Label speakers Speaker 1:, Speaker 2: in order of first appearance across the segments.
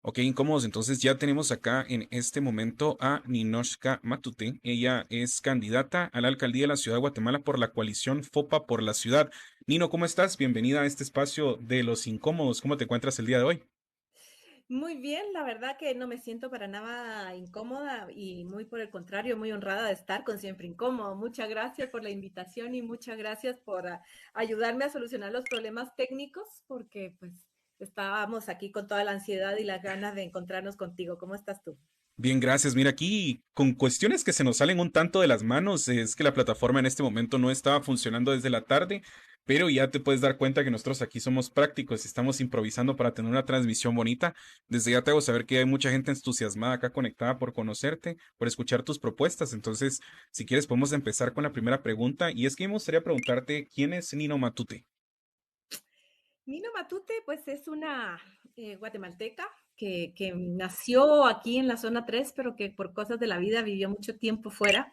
Speaker 1: Ok, incómodos. Entonces ya tenemos acá en este momento a Ninoshka Matute. Ella es candidata a la alcaldía de la ciudad de Guatemala por la coalición FOPA por la ciudad. Nino, ¿cómo estás? Bienvenida a este espacio de los incómodos. ¿Cómo te encuentras el día de hoy?
Speaker 2: Muy bien, la verdad que no me siento para nada incómoda y muy por el contrario, muy honrada de estar con Siempre Incómodo. Muchas gracias por la invitación y muchas gracias por ayudarme a solucionar los problemas técnicos porque pues estábamos aquí con toda la ansiedad y las ganas de encontrarnos contigo. ¿Cómo estás tú?
Speaker 1: Bien, gracias. Mira, aquí con cuestiones que se nos salen un tanto de las manos, es que la plataforma en este momento no estaba funcionando desde la tarde, pero ya te puedes dar cuenta que nosotros aquí somos prácticos y estamos improvisando para tener una transmisión bonita. Desde ya te hago saber que hay mucha gente entusiasmada acá conectada por conocerte, por escuchar tus propuestas. Entonces, si quieres, podemos empezar con la primera pregunta y es que me gustaría preguntarte, ¿quién es Nino Matute?
Speaker 2: Nino Matute, pues es una guatemalteca que nació aquí en la zona 3, pero que por cosas de la vida vivió mucho tiempo fuera.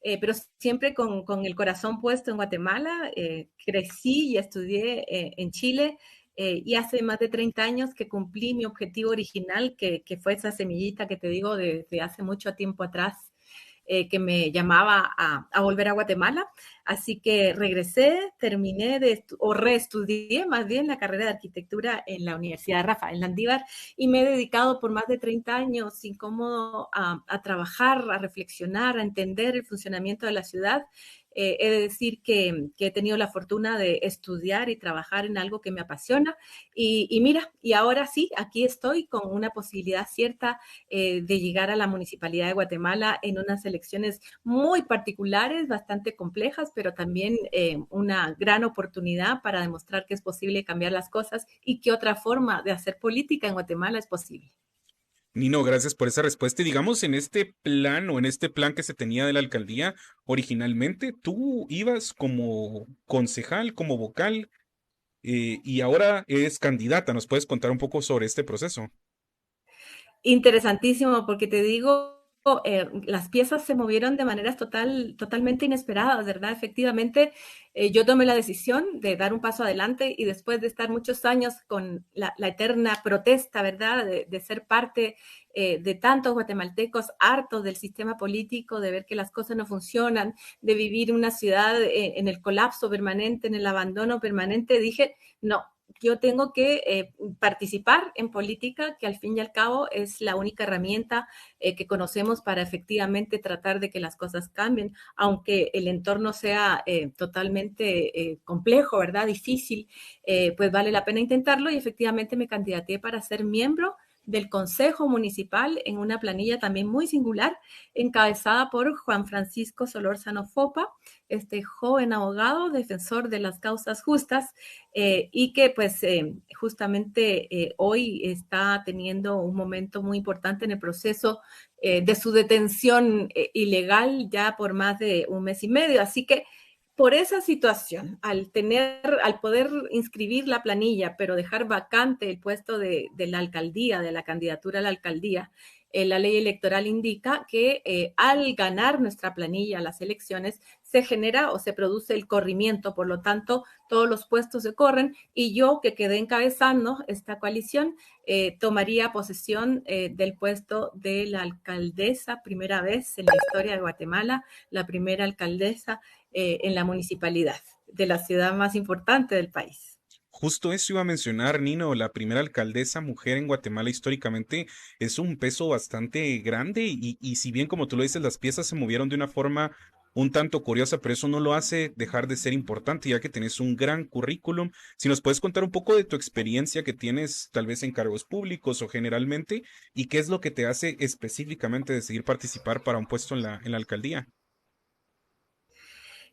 Speaker 2: Pero siempre con el corazón puesto en Guatemala. Crecí y estudié en Chile y hace más de 30 años que cumplí mi objetivo original, que fue esa semillita que te digo de hace mucho tiempo atrás, que me llamaba a volver a Guatemala. Así que regresé, terminé o reestudié más bien la carrera de arquitectura en la Universidad Rafael Landívar y me he dedicado por más de 30 años incómodo a trabajar, a reflexionar, a entender el funcionamiento de la ciudad. He de decir que he tenido la fortuna de estudiar y trabajar en algo que me apasiona y mira, y ahora sí, aquí estoy con una posibilidad cierta de llegar a la Municipalidad de Guatemala en unas elecciones muy particulares, bastante complejas, pero también una gran oportunidad para demostrar que es posible cambiar las cosas y que otra forma de hacer política en Guatemala es posible.
Speaker 1: Nino, gracias por esa respuesta. Y digamos, en este plan o en este plan que se tenía de la alcaldía, originalmente tú ibas como concejal, como vocal, y ahora es candidata. ¿Nos puedes contar un poco sobre este proceso?
Speaker 2: Interesantísimo, porque te digo, las piezas se movieron de maneras totalmente inesperadas, ¿verdad? Efectivamente, yo tomé la decisión de dar un paso adelante y después de estar muchos años con la eterna protesta, ¿verdad? De ser parte de tantos guatemaltecos hartos del sistema político, de ver que las cosas no funcionan, de vivir una ciudad en el colapso permanente, en el abandono permanente, dije, no, yo tengo que participar en política, que al fin y al cabo es la única herramienta que conocemos para efectivamente tratar de que las cosas cambien, aunque el entorno sea totalmente complejo, ¿verdad? Difícil, pues vale la pena intentarlo y efectivamente me candidaté para ser miembro del Consejo Municipal en una planilla también muy singular, encabezada por Juan Francisco Solórzano Fopa, este joven abogado, defensor de las causas justas, y que pues justamente hoy está teniendo un momento muy importante en el proceso de su detención ilegal ya por más de un mes y medio. Así que por esa situación, al poder inscribir la planilla, pero dejar vacante el puesto de la alcaldía, de la candidatura a la alcaldía, la ley electoral indica que al ganar nuestra planilla las elecciones, se genera o se produce el corrimiento, por lo tanto, todos los puestos se corren y yo que quedé encabezando esta coalición tomaría posesión del puesto de la alcaldesa, primera vez en la historia de Guatemala, la primera alcaldesa en la municipalidad de la ciudad más importante del país.
Speaker 1: Justo eso iba a mencionar, Nino, la primera alcaldesa mujer en Guatemala históricamente es un peso bastante grande y si bien como tú lo dices, las piezas se movieron de una forma un tanto curiosa, pero eso no lo hace dejar de ser importante, ya que tenés un gran currículum. Si nos puedes contar un poco de tu experiencia que tienes tal vez en cargos públicos o generalmente, y qué es lo que te hace específicamente decidir participar para un puesto en la alcaldía.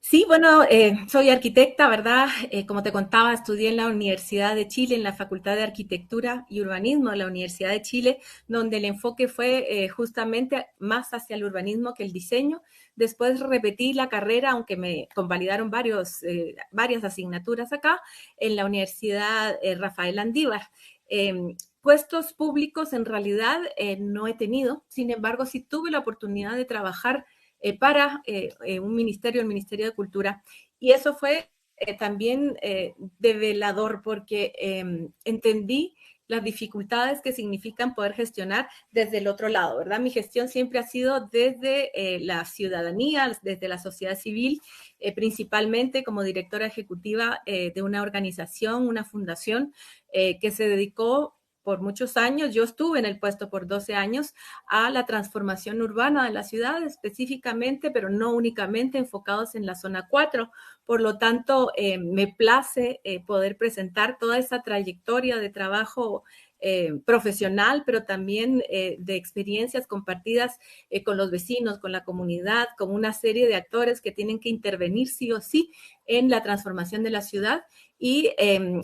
Speaker 2: Sí, bueno, soy arquitecta, ¿verdad? Como te contaba, estudié en la Universidad de Chile, en la Facultad de Arquitectura y Urbanismo de la Universidad de Chile, donde el enfoque fue justamente más hacia el urbanismo que el diseño. Después repetí la carrera, aunque me convalidaron varias asignaturas acá, en la Universidad Rafael Andívar. Puestos públicos en realidad no he tenido, sin embargo, sí tuve la oportunidad de trabajar para un ministerio, el Ministerio de Cultura. Y eso fue también develador porque entendí las dificultades que significan poder gestionar desde el otro lado, ¿verdad? Mi gestión siempre ha sido desde la ciudadanía, desde la sociedad civil, principalmente como directora ejecutiva de una organización, una fundación que se dedicó por muchos años, yo estuve en el puesto por 12 años, a la transformación urbana de la ciudad específicamente, pero no únicamente enfocados en la zona 4. Por lo tanto, me place poder presentar toda esa trayectoria de trabajo profesional, pero también de experiencias compartidas con los vecinos, con la comunidad, con una serie de actores que tienen que intervenir sí o sí en la transformación de la ciudad. Y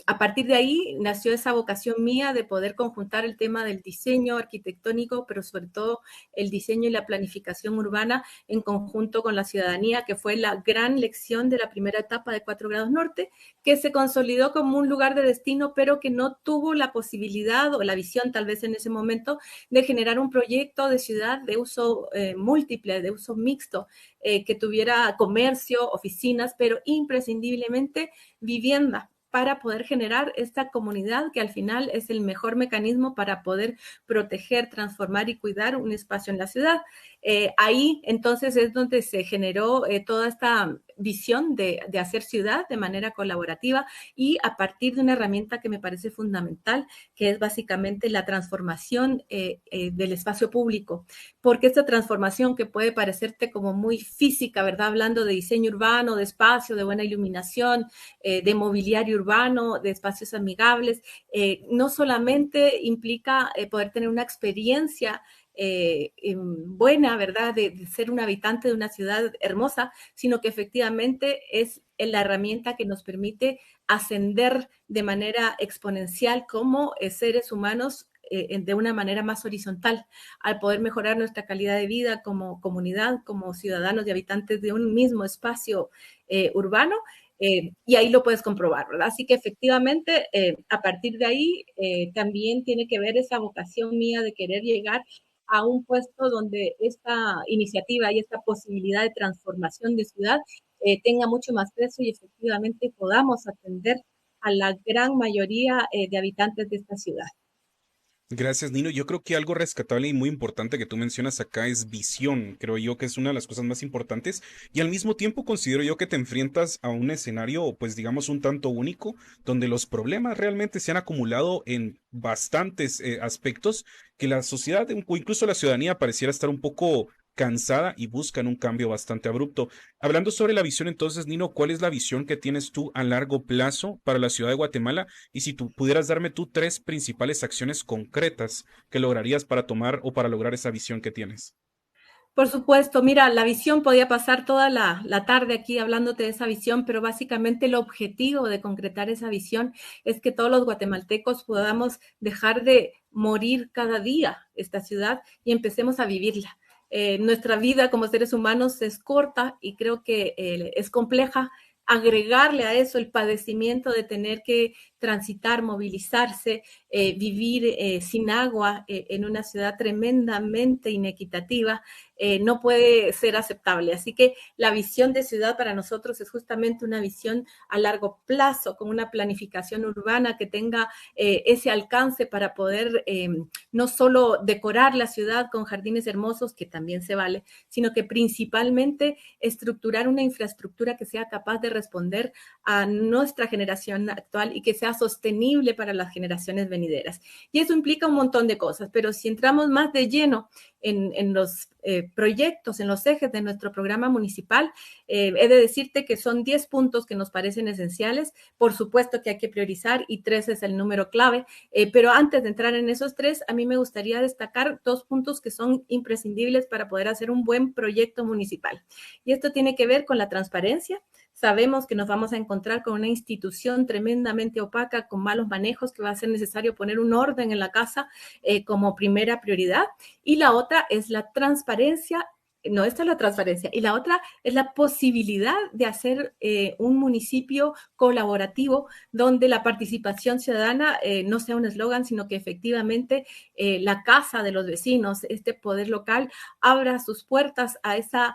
Speaker 2: a partir de ahí nació esa vocación mía de poder conjuntar el tema del diseño arquitectónico, pero sobre todo el diseño y la planificación urbana en conjunto con la ciudadanía, que fue la gran lección de la primera etapa de 4 Grados Norte, que se consolidó como un lugar de destino, pero que no tuvo la posibilidad o la visión tal vez en ese momento de generar un proyecto de ciudad de uso múltiple, de uso mixto, que tuviera comercio, oficinas, pero imprescindiblemente vivienda para poder generar esta comunidad que al final es el mejor mecanismo para poder proteger, transformar y cuidar un espacio en la ciudad. Ahí entonces es donde se generó toda esta visión de hacer ciudad de manera colaborativa y a partir de una herramienta que me parece fundamental, que es básicamente la transformación del espacio público. Porque esta transformación que puede parecerte como muy física, ¿verdad? Hablando de diseño urbano, de espacio, de buena iluminación, de mobiliario urbano, de espacios amigables, no solamente implica poder tener una experiencia buena, ¿verdad? De ser un habitante de una ciudad hermosa, sino que efectivamente es la herramienta que nos permite ascender de manera exponencial como seres humanos de una manera más horizontal, al poder mejorar nuestra calidad de vida como comunidad, como ciudadanos y habitantes de un mismo espacio urbano. Y ahí lo puedes comprobar, ¿verdad? Así que efectivamente, a partir de ahí, también tiene que ver esa vocación mía de querer llegar a un puesto donde esta iniciativa y esta posibilidad de transformación de ciudad tenga mucho más peso y efectivamente podamos atender a la gran mayoría de habitantes de esta ciudad.
Speaker 1: Gracias, Nino. Yo creo que algo rescatable y muy importante que tú mencionas acá es visión. Creo yo que es una de las cosas más importantes y al mismo tiempo considero yo que te enfrentas a un escenario, pues digamos, un tanto único, donde los problemas realmente se han acumulado en bastantes aspectos que la sociedad o incluso la ciudadanía pareciera estar un poco cansada y buscan un cambio bastante abrupto. Hablando sobre la visión, entonces, Nino, ¿cuál es la visión que tienes tú a largo plazo para la ciudad de Guatemala? Y si tú pudieras darme tú tres principales acciones concretas que lograrías para tomar o para lograr esa visión que tienes.
Speaker 2: Por supuesto, mira, la visión podía pasar toda la tarde aquí hablándote de esa visión, pero básicamente el objetivo de concretar esa visión es que todos los guatemaltecos podamos dejar de morir cada día esta ciudad y empecemos a vivirla. Nuestra vida como seres humanos es corta y creo que es compleja. Agregarle a eso el padecimiento de tener que transitar, movilizarse, vivir sin agua en una ciudad tremendamente inequitativa, no puede ser aceptable. Así que la visión de ciudad para nosotros es justamente una visión a largo plazo, con una planificación urbana que tenga ese alcance para poder no solo decorar la ciudad con jardines hermosos, que también se vale, sino que principalmente estructurar una infraestructura que sea capaz de responder a nuestra generación actual y que sea sostenible para las generaciones venideras. Y eso implica un montón de cosas, pero si entramos más de lleno en los proyectos, en los ejes de nuestro programa municipal, he de decirte que son 10 puntos que nos parecen esenciales. Por supuesto que hay que priorizar y 3 es el número clave, pero antes de entrar en esos 3, a mí me gustaría destacar 2 puntos que son imprescindibles para poder hacer un buen proyecto municipal. Y esto tiene que ver con la transparencia. Sabemos que nos vamos a encontrar con una institución tremendamente opaca, con malos manejos, que va a ser necesario poner un orden en la casa como primera prioridad. Y la otra es la transparencia No, esta es la transparencia. Y la otra es la posibilidad de hacer un municipio colaborativo donde la participación ciudadana no sea un eslogan, sino que efectivamente la casa de los vecinos, este poder local, abra sus puertas a esa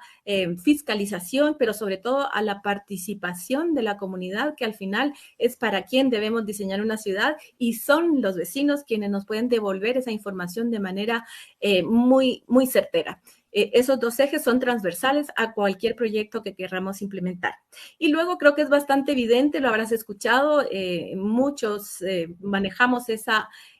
Speaker 2: fiscalización, pero sobre todo a la participación de la comunidad, que al final es para quien debemos diseñar una ciudad y son los vecinos quienes nos pueden devolver esa información de manera muy, muy certera. Esos dos ejes son transversales a cualquier proyecto que queramos implementar. Y luego creo que es bastante evidente, lo habrás escuchado, muchos manejamos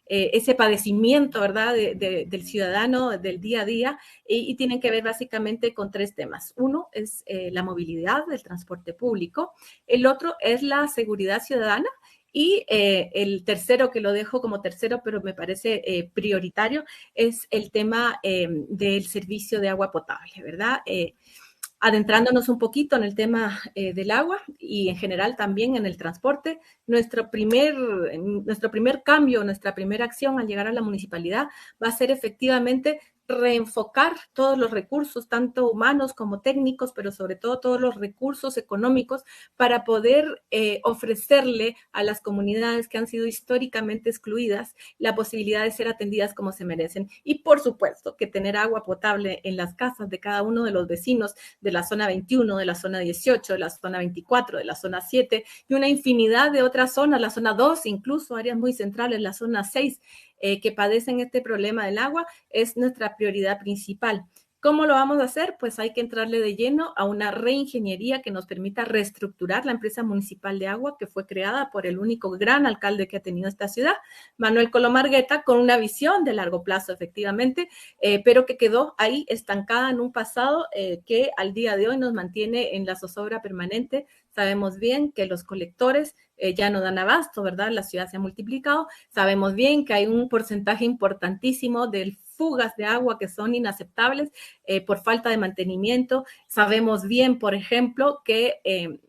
Speaker 2: ese padecimiento, ¿verdad?, del ciudadano del día a día y tienen que ver básicamente con tres temas. Uno es la movilidad del transporte público, el otro es la seguridad ciudadana y el tercero, que lo dejo como tercero, pero me parece prioritario, es el tema del servicio de agua potable, ¿verdad? Adentrándonos un poquito en el tema del agua y en general también en el transporte, nuestro primer cambio, nuestra primera acción al llegar a la municipalidad va a ser efectivamente reenfocar todos los recursos, tanto humanos como técnicos, pero sobre todo todos los recursos económicos para poder ofrecerle a las comunidades que han sido históricamente excluidas la posibilidad de ser atendidas como se merecen. Y por supuesto que tener agua potable en las casas de cada uno de los vecinos de la zona 21, de la zona 18, de la zona 24, de la zona 7 y una infinidad de otras zonas, la zona 2, incluso áreas muy centrales, la zona 6, que padecen este problema del agua, es nuestra prioridad principal. ¿Cómo lo vamos a hacer? Pues hay que entrarle de lleno a una reingeniería que nos permita reestructurar la empresa municipal de agua que fue creada por el único gran alcalde que ha tenido esta ciudad, Manuel Colomargueta, con una visión de largo plazo, efectivamente, pero que quedó ahí estancada en un pasado que al día de hoy nos mantiene en la zozobra permanente. Sabemos bien que los colectores ya no dan abasto, ¿verdad? La ciudad se ha multiplicado. Sabemos bien que hay un porcentaje importantísimo del fugas de agua que son inaceptables por falta de mantenimiento. Sabemos bien, por ejemplo, que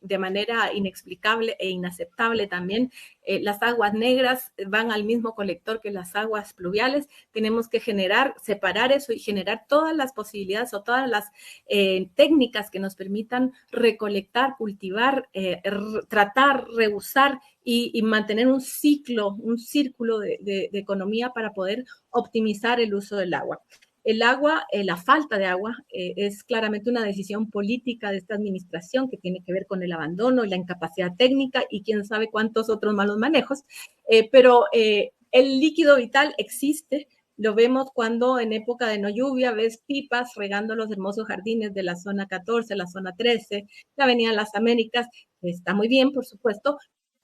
Speaker 2: de manera inexplicable e inaceptable también las aguas negras van al mismo colector que las aguas pluviales. Tenemos que separar eso y generar todas las posibilidades o todas las técnicas que nos permitan recolectar, cultivar, tratar, reusar y mantener un círculo de economía para poder optimizar el uso del agua. El agua, la falta de agua, es claramente una decisión política de esta administración que tiene que ver con el abandono y la incapacidad técnica y quién sabe cuántos otros malos manejos, pero el líquido vital existe. Lo vemos cuando en época de no lluvia ves pipas regando los hermosos jardines de la zona 14, la zona 13, la Avenida Las Américas. Está muy bien, por supuesto,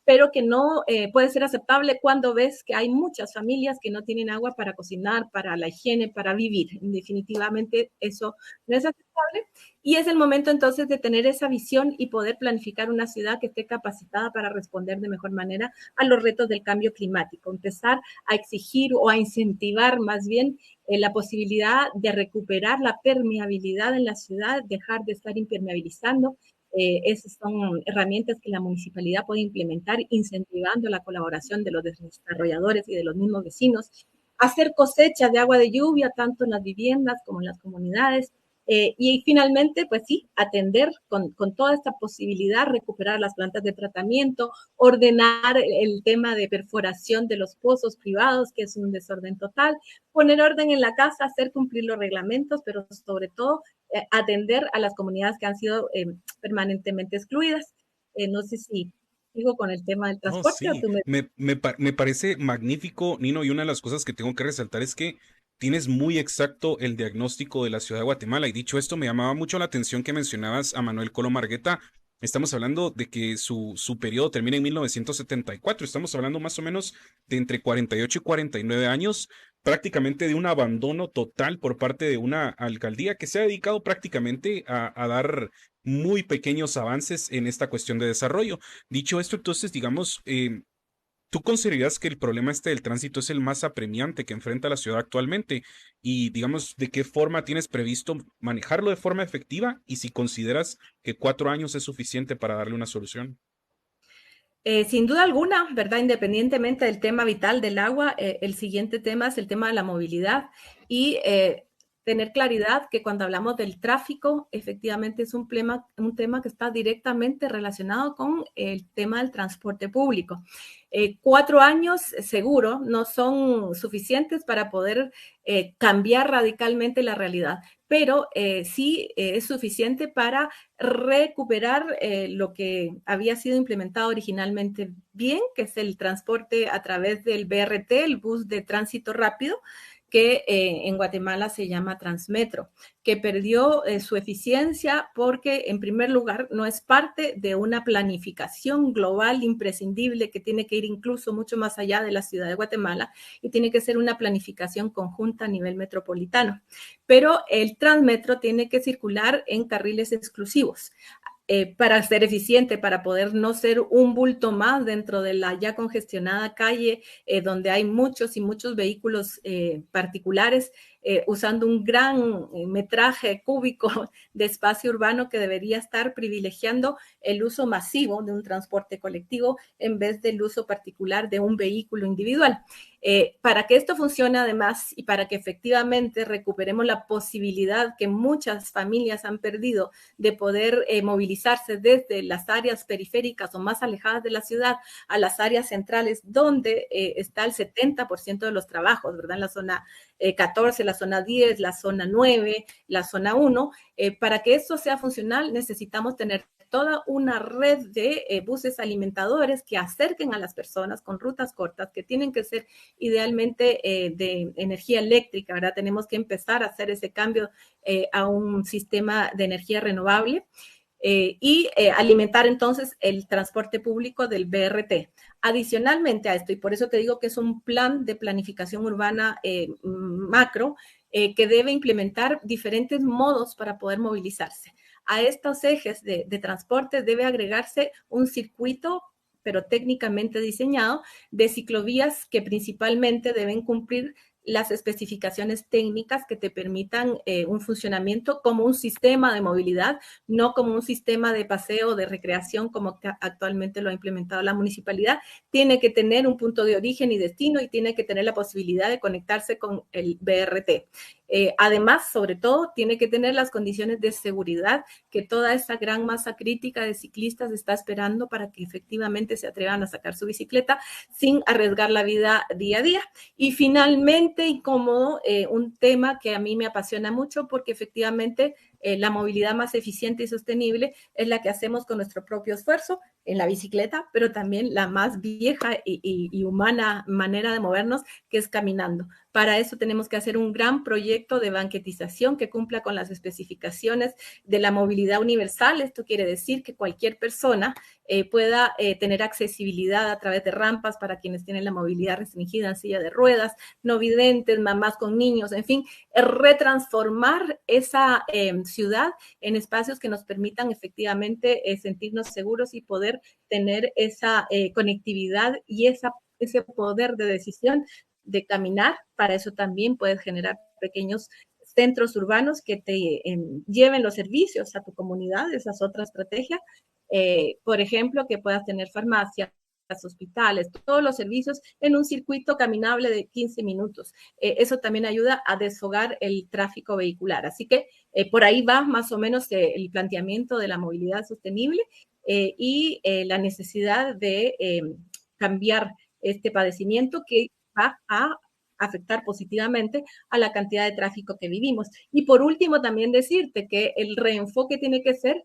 Speaker 2: pero que no puede ser aceptable cuando ves que hay muchas familias que no tienen agua para cocinar, para la higiene, para vivir. Definitivamente eso no es aceptable y es el momento entonces de tener esa visión y poder planificar una ciudad que esté capacitada para responder de mejor manera a los retos del cambio climático, empezar a exigir o a incentivar más bien la posibilidad de recuperar la permeabilidad en la ciudad, dejar de estar impermeabilizando. Esas son herramientas que la municipalidad puede implementar, incentivando la colaboración de los desarrolladores y de los mismos vecinos. Hacer cosechas de agua de lluvia, tanto en las viviendas como en las comunidades. Y finalmente, pues sí, atender con toda esta posibilidad, recuperar las plantas de tratamiento, ordenar el tema de perforación de los pozos privados, que es un desorden total, poner orden en la casa, hacer cumplir los reglamentos, pero sobre todo atender a las comunidades que han sido permanentemente excluidas. No sé si sigo con el tema del
Speaker 1: No,
Speaker 2: transporte o
Speaker 1: sí,
Speaker 2: tú me...
Speaker 1: me parece magnífico, Nino, y una de las cosas que tengo que resaltar es que tienes muy exacto el diagnóstico de la ciudad de Guatemala. Y dicho esto, me llamaba mucho la atención que mencionabas a Manuel Colo Margueta. Estamos hablando de que su periodo termina en 1974. Estamos hablando más o menos de entre 48 y 49 años, prácticamente de un abandono total por parte de una alcaldía que se ha dedicado prácticamente a dar muy pequeños avances en esta cuestión de desarrollo. Dicho esto, entonces, digamos, ¿tú consideras que el problema este del tránsito es el más apremiante que enfrenta la ciudad actualmente? Y, digamos, ¿de qué forma tienes previsto manejarlo de forma efectiva? Y si consideras que 4 años es suficiente para darle una solución.
Speaker 2: Sin duda alguna, ¿verdad? Independientemente del tema vital del agua, el siguiente tema es el tema de la movilidad y tener claridad que cuando hablamos del tráfico, efectivamente es un tema que está directamente relacionado con el tema del transporte público. 4 años seguro no son suficientes para poder cambiar radicalmente la realidad, pero sí es suficiente para recuperar lo que había sido implementado originalmente bien, que es el transporte a través del BRT, el bus de tránsito rápido, que en Guatemala se llama Transmetro, que perdió su eficiencia porque, en primer lugar, no es parte de una planificación global imprescindible que tiene que ir incluso mucho más allá de la ciudad de Guatemala y tiene que ser una planificación conjunta a nivel metropolitano. Pero el Transmetro tiene que circular en carriles exclusivos. Para ser eficiente, para poder no ser un bulto más dentro de la ya congestionada calle, donde hay muchos y muchos vehículos particulares, usando un gran metraje cúbico de espacio urbano que debería estar privilegiando el uso masivo de un transporte colectivo en vez del uso particular de un vehículo individual. Para que esto funcione además y para que efectivamente recuperemos la posibilidad que muchas familias han perdido de poder movilizarse desde las áreas periféricas o más alejadas de la ciudad a las áreas centrales donde está el 70% de los trabajos, ¿verdad? En la zona 14, la zona 10, la zona 9, la zona 1. Para que esto sea funcional necesitamos tener toda una red de buses alimentadores que acerquen a las personas con rutas cortas que tienen que ser idealmente de energía eléctrica, ¿verdad? Tenemos que empezar a hacer ese cambio a un sistema de energía renovable. Y alimentar entonces el transporte público del BRT. Adicionalmente a esto, y por eso te digo que es un plan de planificación urbana macro que debe implementar diferentes modos para poder movilizarse. A estos ejes de transporte debe agregarse un circuito, pero técnicamente diseñado, de ciclovías que principalmente deben cumplir las especificaciones técnicas que te permitan un funcionamiento como un sistema de movilidad, no como un sistema de paseo, de recreación, como actualmente lo ha implementado la municipalidad. Tiene que tener un punto de origen y destino y tiene que tener la posibilidad de conectarse con el BRT. Además, sobre todo, tiene que tener las condiciones de seguridad que toda esa gran masa crítica de ciclistas está esperando para que efectivamente se atrevan a sacar su bicicleta sin arriesgar la vida día a día. Y finalmente, incómodo, un tema que a mí me apasiona mucho porque efectivamente la movilidad más eficiente y sostenible es la que hacemos con nuestro propio esfuerzo en la bicicleta, pero también la más vieja y humana manera de movernos, que es caminando. Para eso tenemos que hacer un gran proyecto de banquetización que cumpla con las especificaciones de la movilidad universal. Esto quiere decir que cualquier persona pueda tener accesibilidad a través de rampas para quienes tienen la movilidad restringida en silla de ruedas, no videntes, mamás con niños, en fin, retransformar esa ciudad en espacios que nos permitan efectivamente sentirnos seguros y poder tener esa conectividad y ese poder de decisión de caminar. Para eso también puedes generar pequeños centros urbanos que te lleven los servicios a tu comunidad. Esa es otra estrategia. Por ejemplo, que puedas tener farmacias, hospitales, todos los servicios en un circuito caminable de 15 minutos. Eso también ayuda a desfogar el tráfico vehicular. Así que por ahí va más o menos el planteamiento de la movilidad sostenible y la necesidad de cambiar este padecimiento que va a afectar positivamente a la cantidad de tráfico que vivimos. Y por último, también decirte que el reenfoque tiene que ser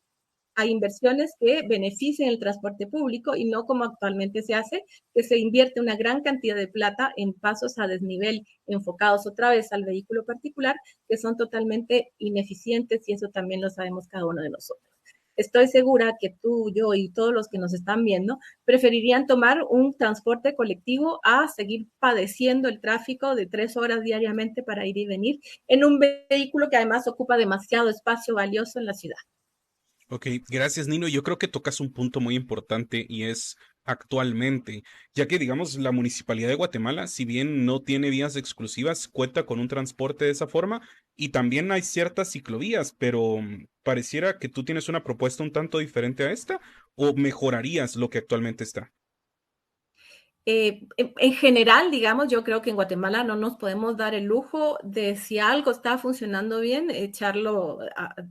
Speaker 2: a inversiones que beneficien el transporte público y no como actualmente se hace, que se invierte una gran cantidad de plata en pasos a desnivel enfocados otra vez al vehículo particular, que son totalmente ineficientes y eso también lo sabemos cada uno de nosotros. Estoy segura que tú, yo y todos los que nos están viendo preferirían tomar un transporte colectivo a seguir padeciendo el tráfico de 3 horas diariamente para ir y venir en un vehículo que además ocupa demasiado espacio valioso en la ciudad.
Speaker 1: Ok, gracias Nino. Yo creo que tocas un punto muy importante y es actualmente, ya que digamos la Municipalidad de Guatemala, si bien no tiene vías exclusivas, cuenta con un transporte de esa forma y también hay ciertas ciclovías, pero pareciera que tú tienes una propuesta un tanto diferente a esta o mejorarías lo que actualmente está.
Speaker 2: En general, digamos, yo creo que en Guatemala no nos podemos dar el lujo de si algo está funcionando bien, echarlo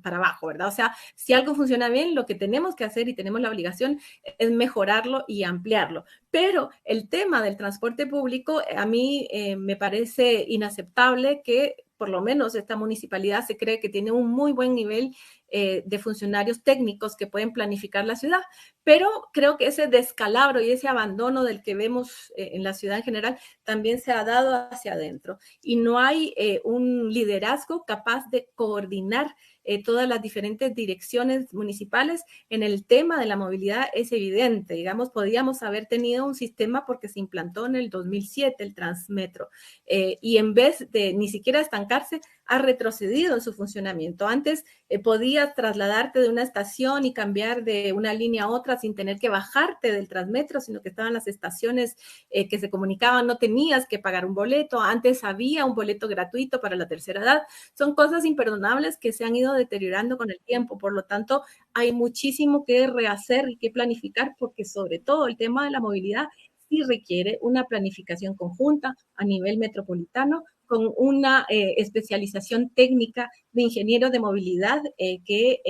Speaker 2: para abajo, ¿verdad? O sea, si algo funciona bien, lo que tenemos que hacer y tenemos la obligación es mejorarlo y ampliarlo. Pero el tema del transporte público, a mí me parece inaceptable que por lo menos esta municipalidad se cree que tiene un muy buen nivel de funcionarios técnicos que pueden planificar la ciudad, pero creo que ese descalabro y ese abandono del que vemos en la ciudad en general también se ha dado hacia adentro y no hay un liderazgo capaz de coordinar todas las diferentes direcciones municipales en el tema de la movilidad. Es evidente, digamos, podíamos haber tenido un sistema porque se implantó en el 2007 el Transmetro y en vez de ni siquiera estancarse, ha retrocedido en su funcionamiento. Antes podías trasladarte de una estación y cambiar de una línea a otra sin tener que bajarte del Transmetro, sino que estaban las estaciones que se comunicaban, no tenías que pagar un boleto, antes había un boleto gratuito para la tercera edad. Son cosas imperdonables que se han ido deteriorando con el tiempo, por lo tanto hay muchísimo que rehacer y que planificar, porque sobre todo el tema de la movilidad sí requiere una planificación conjunta a nivel metropolitano con una especialización técnica de ingeniero de movilidad que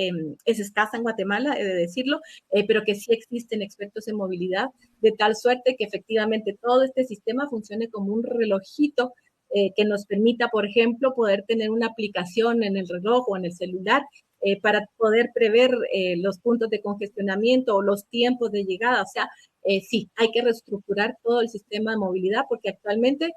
Speaker 2: es escasa en Guatemala, he de decirlo, pero que sí existen expertos en movilidad, de tal suerte que efectivamente todo este sistema funcione como un relojito que nos permita, por ejemplo, poder tener una aplicación en el reloj o en el celular para poder prever los puntos de congestionamiento o los tiempos de llegada. O sea, sí, hay que reestructurar todo el sistema de movilidad porque actualmente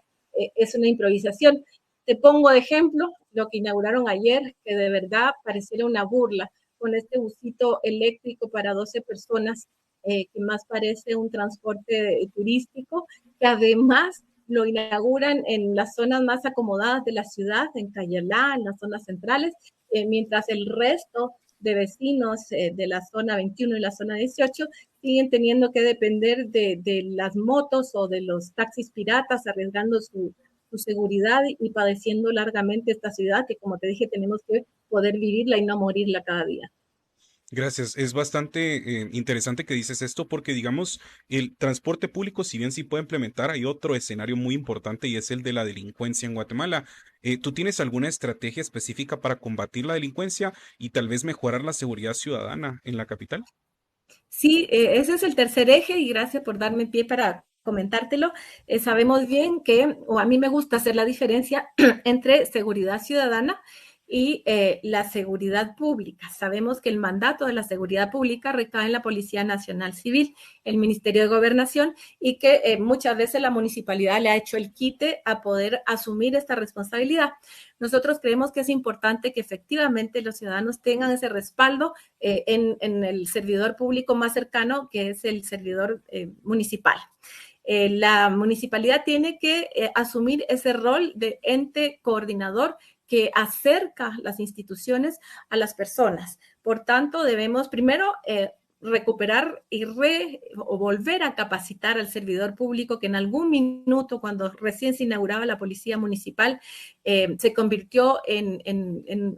Speaker 2: es una improvisación. Te pongo de ejemplo lo que inauguraron ayer, que de verdad pareciera una burla, con este busito eléctrico para 12 personas, que más parece un transporte turístico, que además lo inauguran en las zonas más acomodadas de la ciudad, en Cayalá, en las zonas centrales, mientras el resto de vecinos de la zona 21 y la zona 18 siguen teniendo que depender de las motos o de los taxis piratas, arriesgando su seguridad y padeciendo largamente esta ciudad que, como te dije, tenemos que poder vivirla y no morirla cada día.
Speaker 1: Gracias. Es bastante interesante que dices esto porque, digamos, el transporte público, si bien sí puede implementar, hay otro escenario muy importante y es el de la delincuencia en Guatemala. ¿Tú tienes alguna estrategia específica para combatir la delincuencia y tal vez mejorar la seguridad ciudadana en la capital?
Speaker 2: Sí, ese es el tercer eje y gracias por darme pie para comentártelo. Sabemos bien que, o a mí me gusta hacer la diferencia entre seguridad ciudadana y la seguridad pública. Sabemos que el mandato de la seguridad pública recae en la Policía Nacional Civil, el Ministerio de Gobernación y que muchas veces la municipalidad le ha hecho el quite a poder asumir esta responsabilidad. Nosotros creemos que es importante que efectivamente los ciudadanos tengan ese respaldo en el servidor público más cercano, que es el servidor municipal. La municipalidad tiene que asumir ese rol de ente coordinador que acerca las instituciones a las personas. Por tanto, debemos primero recuperar o volver a capacitar al servidor público que en algún minuto, cuando recién se inauguraba la policía municipal, se convirtió en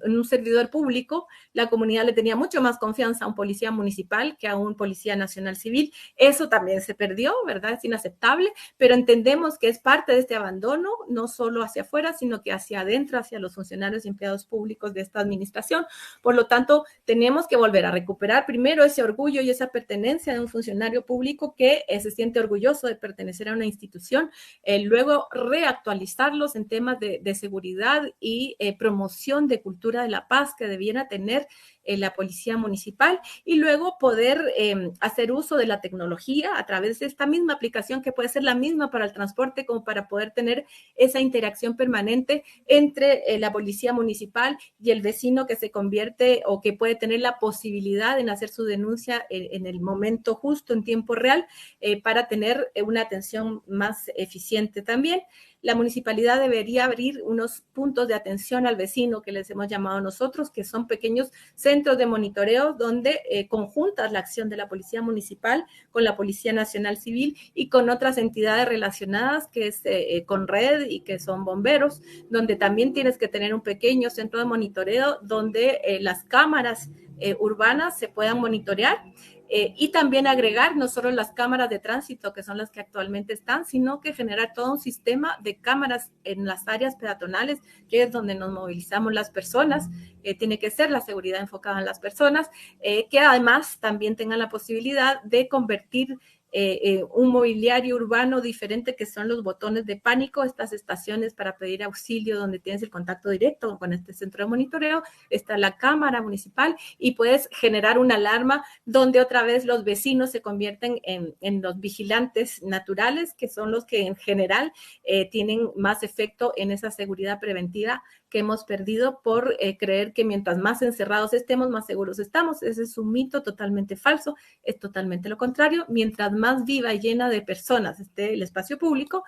Speaker 2: un servidor público. La comunidad le tenía mucho más confianza a un policía municipal que a un policía nacional civil. Eso también se perdió, ¿verdad? Es inaceptable, pero entendemos que es parte de este abandono, no solo hacia afuera, sino que hacia adentro, hacia los funcionarios y empleados públicos de esta administración. Por lo tanto, tenemos que volver a recuperar primero ese orgullo y esa pertenencia de un funcionario público que se siente orgulloso de pertenecer a una institución, luego reactualizarlos en temas de seguridad y promoción de cultura de la paz que debiera tener la policía municipal y luego poder hacer uso de la tecnología a través de esta misma aplicación que puede ser la misma para el transporte como para poder tener esa interacción permanente entre la policía municipal y el vecino que se convierte o que puede tener la posibilidad de hacer su denuncia en el momento justo, en tiempo real, para tener una atención más eficiente también. La municipalidad debería abrir unos puntos de atención al vecino que les hemos llamado nosotros, que son pequeños centros de monitoreo donde conjuntas la acción de la Policía Municipal con la Policía Nacional Civil y con otras entidades relacionadas que es con red y que son bomberos, donde también tienes que tener un pequeño centro de monitoreo donde las cámaras urbanas se puedan monitorear. Y también agregar no solo las cámaras de tránsito, que son las que actualmente están, sino que generar todo un sistema de cámaras en las áreas peatonales, que es donde nos movilizamos las personas. Tiene que ser la seguridad enfocada en las personas, que además también tengan la posibilidad de convertir un mobiliario urbano diferente, que son los botones de pánico, estas estaciones para pedir auxilio donde tienes el contacto directo con este centro de monitoreo. Está la cámara municipal y puedes generar una alarma donde otra vez los vecinos se convierten en los vigilantes naturales, que son los que en general tienen más efecto en esa seguridad preventiva que hemos perdido por creer que mientras más encerrados estemos, más seguros estamos. Ese es un mito totalmente falso, es totalmente lo contrario. Mientras más viva y llena de personas esté el espacio público,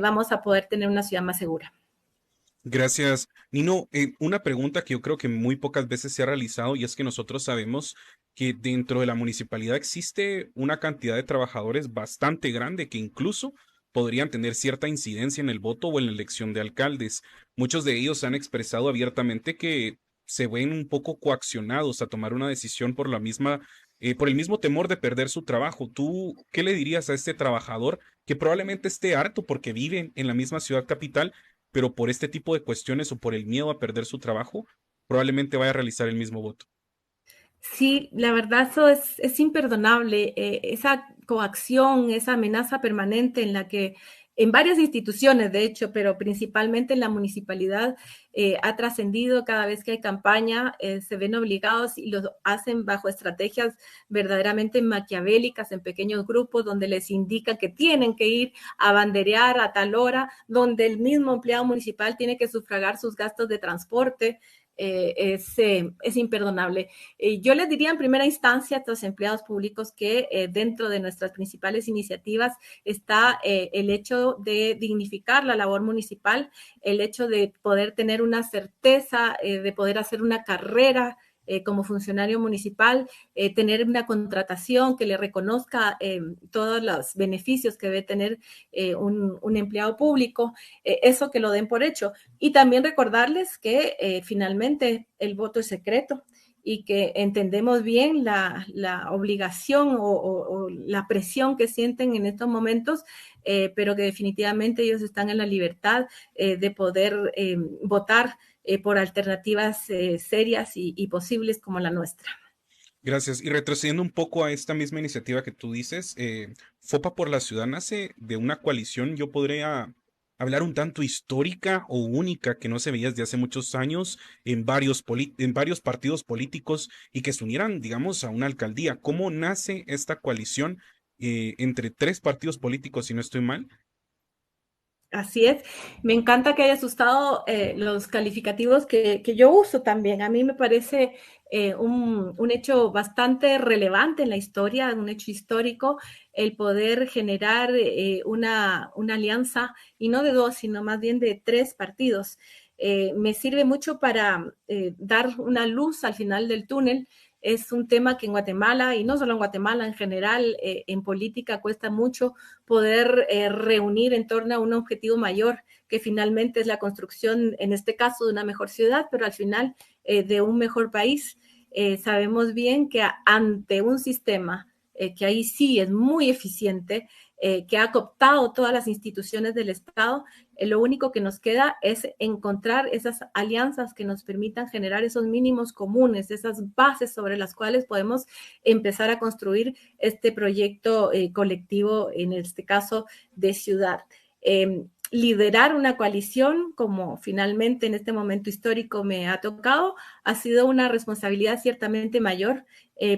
Speaker 2: vamos a poder tener una ciudad más segura.
Speaker 1: Gracias, Nino. Una pregunta que yo creo que muy pocas veces se ha realizado y es que nosotros sabemos que dentro de la municipalidad existe una cantidad de trabajadores bastante grande que incluso podrían tener cierta incidencia en el voto o en la elección de alcaldes. Muchos de ellos han expresado abiertamente que se ven un poco coaccionados a tomar una decisión por la misma, por el mismo temor de perder su trabajo. ¿Tú qué le dirías a este trabajador que probablemente esté harto porque vive en la misma ciudad capital, pero por este tipo de cuestiones o por el miedo a perder su trabajo, probablemente vaya a realizar el mismo voto?
Speaker 2: Sí, la verdad eso es imperdonable, esa coacción, esa amenaza permanente en la que en varias instituciones, de hecho, pero principalmente en la municipalidad, ha trascendido cada vez que hay campaña, se ven obligados y lo hacen bajo estrategias verdaderamente maquiavélicas en pequeños grupos donde les indican que tienen que ir a banderear a tal hora, donde el mismo empleado municipal tiene que sufragar sus gastos de transporte. Es imperdonable. Yo les diría en primera instancia a estos empleados públicos que dentro de nuestras principales iniciativas está el hecho de dignificar la labor municipal, el hecho de poder tener una certeza, de poder hacer una carrera como funcionario municipal, tener una contratación que le reconozca todos los beneficios que debe tener un empleado público, eso que lo den por hecho. Y también recordarles que finalmente el voto es secreto y que entendemos bien la obligación o la presión que sienten en estos momentos, pero que definitivamente ellos están en la libertad de poder votar por alternativas serias y posibles como la nuestra.
Speaker 1: Gracias. Y retrocediendo un poco a esta misma iniciativa que tú dices, FOPA por la Ciudad nace de una coalición, yo podría hablar un tanto histórica o única que no se veía desde hace muchos años en varios partidos políticos y que se unieran, digamos, a una alcaldía. ¿Cómo nace esta coalición entre tres partidos políticos, si no estoy mal?
Speaker 2: Así es. Me encanta que hayas usado los calificativos que yo uso también. A mí me parece un hecho bastante relevante en la historia, un hecho histórico, el poder generar una alianza, y no de dos, sino más bien de tres partidos. Me sirve mucho para dar una luz al final del túnel. Es un tema que en Guatemala, y no solo en Guatemala, en general, en política cuesta mucho poder reunir en torno a un objetivo mayor, que finalmente es la construcción, en este caso, de una mejor ciudad, pero al final de un mejor país. Sabemos bien que ante un sistema que ahí sí es muy eficiente, que ha cooptado todas las instituciones del Estado, lo único que nos queda es encontrar esas alianzas que nos permitan generar esos mínimos comunes, esas bases sobre las cuales podemos empezar a construir este proyecto colectivo, en este caso de ciudad. Liderar una coalición, como finalmente en este momento histórico me ha tocado, ha sido una responsabilidad ciertamente mayor,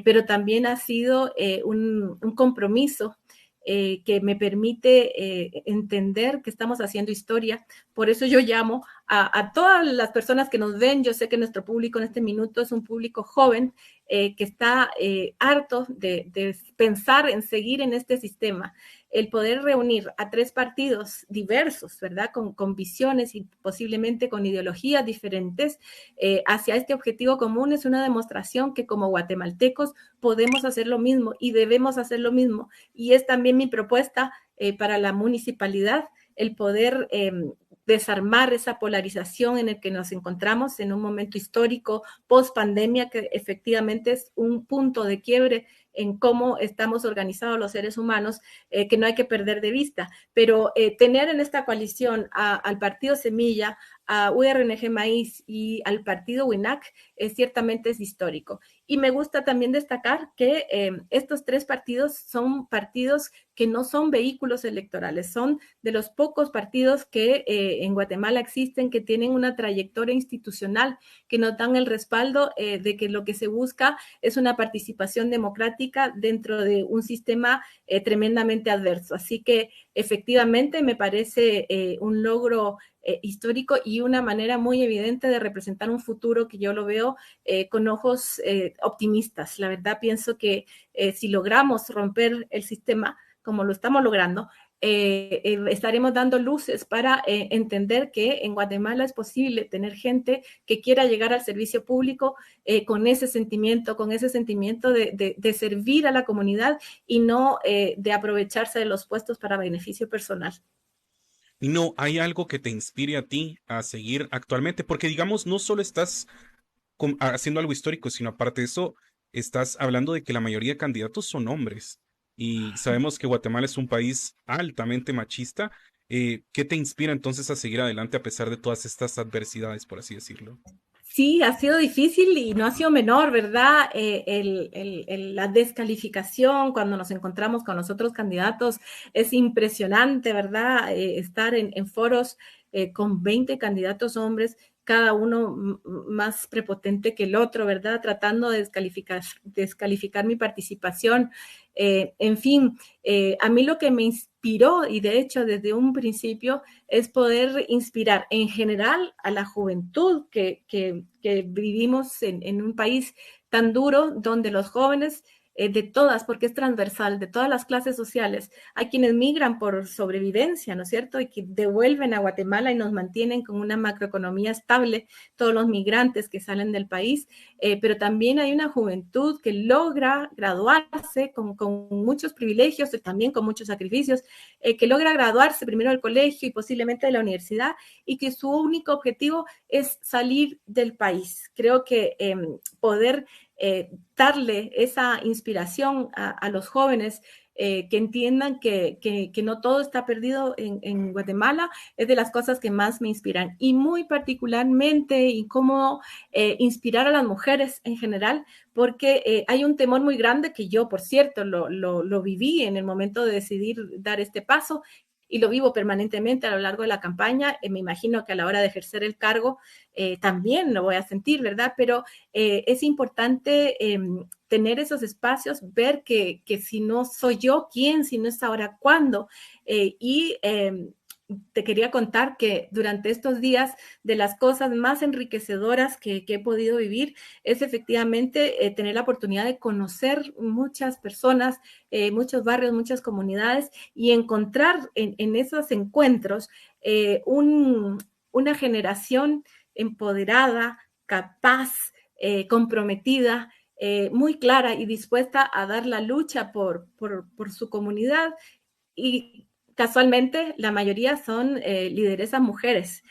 Speaker 2: pero también ha sido un compromiso que me permite entender que estamos haciendo historia. Por eso yo llamo a todas las personas que nos ven. Yo sé que nuestro público en este minuto es un público joven que está harto de pensar en seguir en este sistema. El poder reunir a tres partidos diversos, ¿verdad? Con visiones y posiblemente con ideologías diferentes hacia este objetivo común es una demostración que como guatemaltecos podemos hacer lo mismo y debemos hacer lo mismo. Y es también mi propuesta para la municipalidad, el poder desarmar esa polarización en el que nos encontramos en un momento histórico post pandemia, que efectivamente es un punto de quiebre en cómo estamos organizados los seres humanos, que no hay que perder de vista. Pero tener en esta coalición al partido Semilla, a URNG Maíz y al partido WINAC, ciertamente es histórico. Y me gusta también destacar que estos tres partidos son partidos que no son vehículos electorales, son de los pocos partidos que en Guatemala existen, que tienen una trayectoria institucional, que nos dan el respaldo de que lo que se busca es una participación democrática dentro de un sistema tremendamente adverso. Así que efectivamente me parece un logro histórico y una manera muy evidente de representar un futuro que yo lo veo con ojos optimistas. La verdad pienso que si logramos romper el sistema como lo estamos logrando, estaremos dando luces para entender que en Guatemala es posible tener gente que quiera llegar al servicio público con ese sentimiento de servir a la comunidad y no de aprovecharse de los puestos para beneficio personal.
Speaker 1: Y no, hay algo que te inspire a ti a seguir actualmente, porque digamos, no solo estás haciendo algo histórico, sino aparte de eso, estás hablando de que la mayoría de candidatos son hombres. Y sabemos que Guatemala es un país altamente machista. ¿Qué te inspira entonces a seguir adelante a pesar de todas estas adversidades, por así decirlo?
Speaker 2: Sí, ha sido difícil y no ha sido menor, ¿verdad? La descalificación cuando nos encontramos con los otros candidatos es impresionante, ¿verdad? Estar en foros con 20 candidatos hombres, cada uno más prepotente que el otro, ¿verdad? Tratando de descalificar mi participación. En fin, a mí lo que me inspiró, y de hecho desde un principio, es poder inspirar en general a la juventud que vivimos en un país tan duro donde los jóvenes de todas, porque es transversal, de todas las clases sociales, hay quienes migran por sobrevivencia, ¿no es cierto? Y que devuelven a Guatemala y nos mantienen con una macroeconomía estable, todos los migrantes que salen del país, pero también hay una juventud que logra graduarse con muchos privilegios y también con muchos sacrificios, que logra graduarse primero del colegio y posiblemente de la universidad, y que su único objetivo es salir del país. Creo que poder darle esa inspiración a los jóvenes que entiendan que no todo está perdido en Guatemala, es de las cosas que más me inspiran. Y muy particularmente, y cómo inspirar a las mujeres en general, porque hay un temor muy grande que yo, por cierto, lo viví en el momento de decidir dar este paso, y lo vivo permanentemente a lo largo de la campaña. Me imagino que a la hora de ejercer el cargo también lo voy a sentir, ¿verdad? Pero es importante tener esos espacios, ver que si no soy yo, ¿quién? Si no es ahora, ¿cuándo? Y te quería contar que durante estos días, de las cosas más enriquecedoras que he podido vivir es efectivamente tener la oportunidad de conocer muchas personas, muchos barrios, muchas comunidades, y encontrar en esos encuentros una generación empoderada, capaz, comprometida, muy clara y dispuesta a dar la lucha por su comunidad. Y casualmente la mayoría son lideresas mujeres.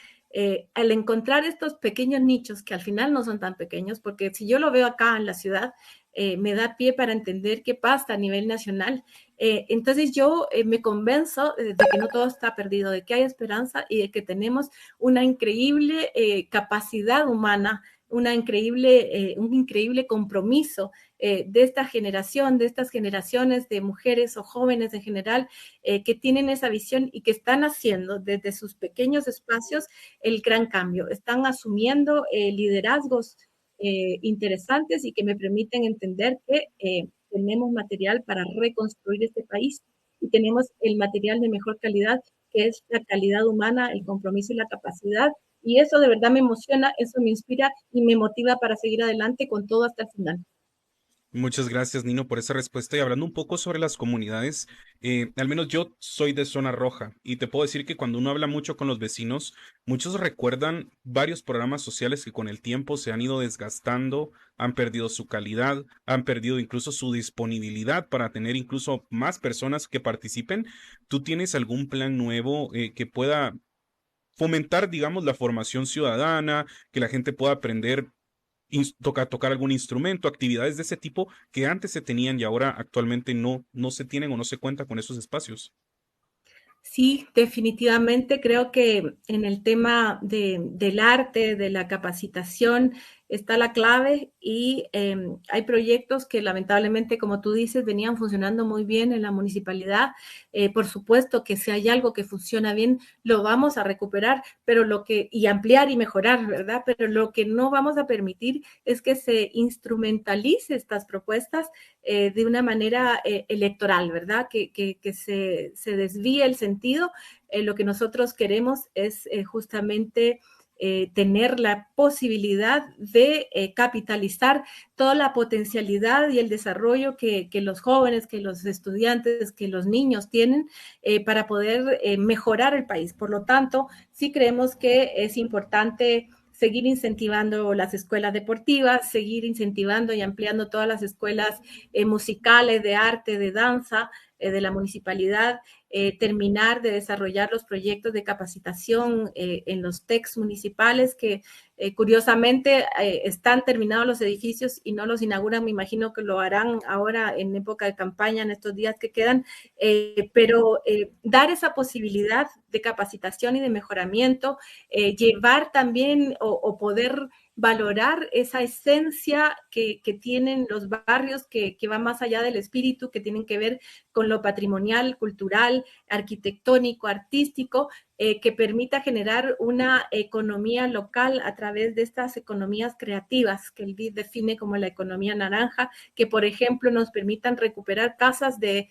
Speaker 2: Al encontrar estos pequeños nichos, que al final no son tan pequeños, porque si yo lo veo acá en la ciudad, me da pie para entender qué pasa a nivel nacional. Entonces yo me convenzo de que no todo está perdido, de que hay esperanza y de que tenemos una increíble capacidad humana, un increíble compromiso de esta generación, de estas generaciones de mujeres o jóvenes en general, que tienen esa visión y que están haciendo desde sus pequeños espacios el gran cambio. Están asumiendo liderazgos interesantes y que me permiten entender que tenemos material para reconstruir este país y tenemos el material de mejor calidad, que es la calidad humana, el compromiso y la capacidad. Y eso de verdad me emociona, eso me inspira y me motiva para seguir adelante con todo hasta el final.
Speaker 1: Muchas gracias, Nino, por esa respuesta. Y hablando un poco sobre las comunidades, al menos yo soy de zona roja y te puedo decir que cuando uno habla mucho con los vecinos, muchos recuerdan varios programas sociales que con el tiempo se han ido desgastando, han perdido su calidad, han perdido incluso su disponibilidad para tener incluso más personas que participen. ¿Tú tienes algún plan nuevo que pueda fomentar, digamos, la formación ciudadana, que la gente pueda aprender tocar algún instrumento, actividades de ese tipo que antes se tenían y ahora actualmente no se tienen o no se cuenta con esos espacios.
Speaker 2: Sí, definitivamente creo que en el tema del arte, de la capacitación, está la clave y hay proyectos que lamentablemente, como tú dices, venían funcionando muy bien en la municipalidad. Por supuesto que si hay algo que funciona bien, lo vamos a recuperar, pero y ampliar y mejorar, ¿verdad? Pero lo que no vamos a permitir es que se instrumentalice estas propuestas de una manera electoral, ¿verdad? Que se desvíe el sentido. Lo que nosotros queremos es justamente tener la posibilidad de capitalizar toda la potencialidad y el desarrollo que los jóvenes, que los estudiantes, que los niños tienen para poder mejorar el país. Por lo tanto, sí creemos que es importante seguir incentivando las escuelas deportivas, seguir incentivando y ampliando todas las escuelas musicales, de arte, de danza, de la municipalidad, terminar de desarrollar los proyectos de capacitación en los TECs municipales que curiosamente están terminados los edificios y no los inauguran, me imagino que lo harán ahora en época de campaña, en estos días que quedan, pero dar esa posibilidad de capacitación y de mejoramiento, llevar también o poder valorar esa esencia que tienen los barrios, que va más allá del espíritu, que tienen que ver con lo patrimonial, cultural, arquitectónico, artístico, que permita generar una economía local a través de estas economías creativas que el BID define como la economía naranja, que por ejemplo nos permitan recuperar casas de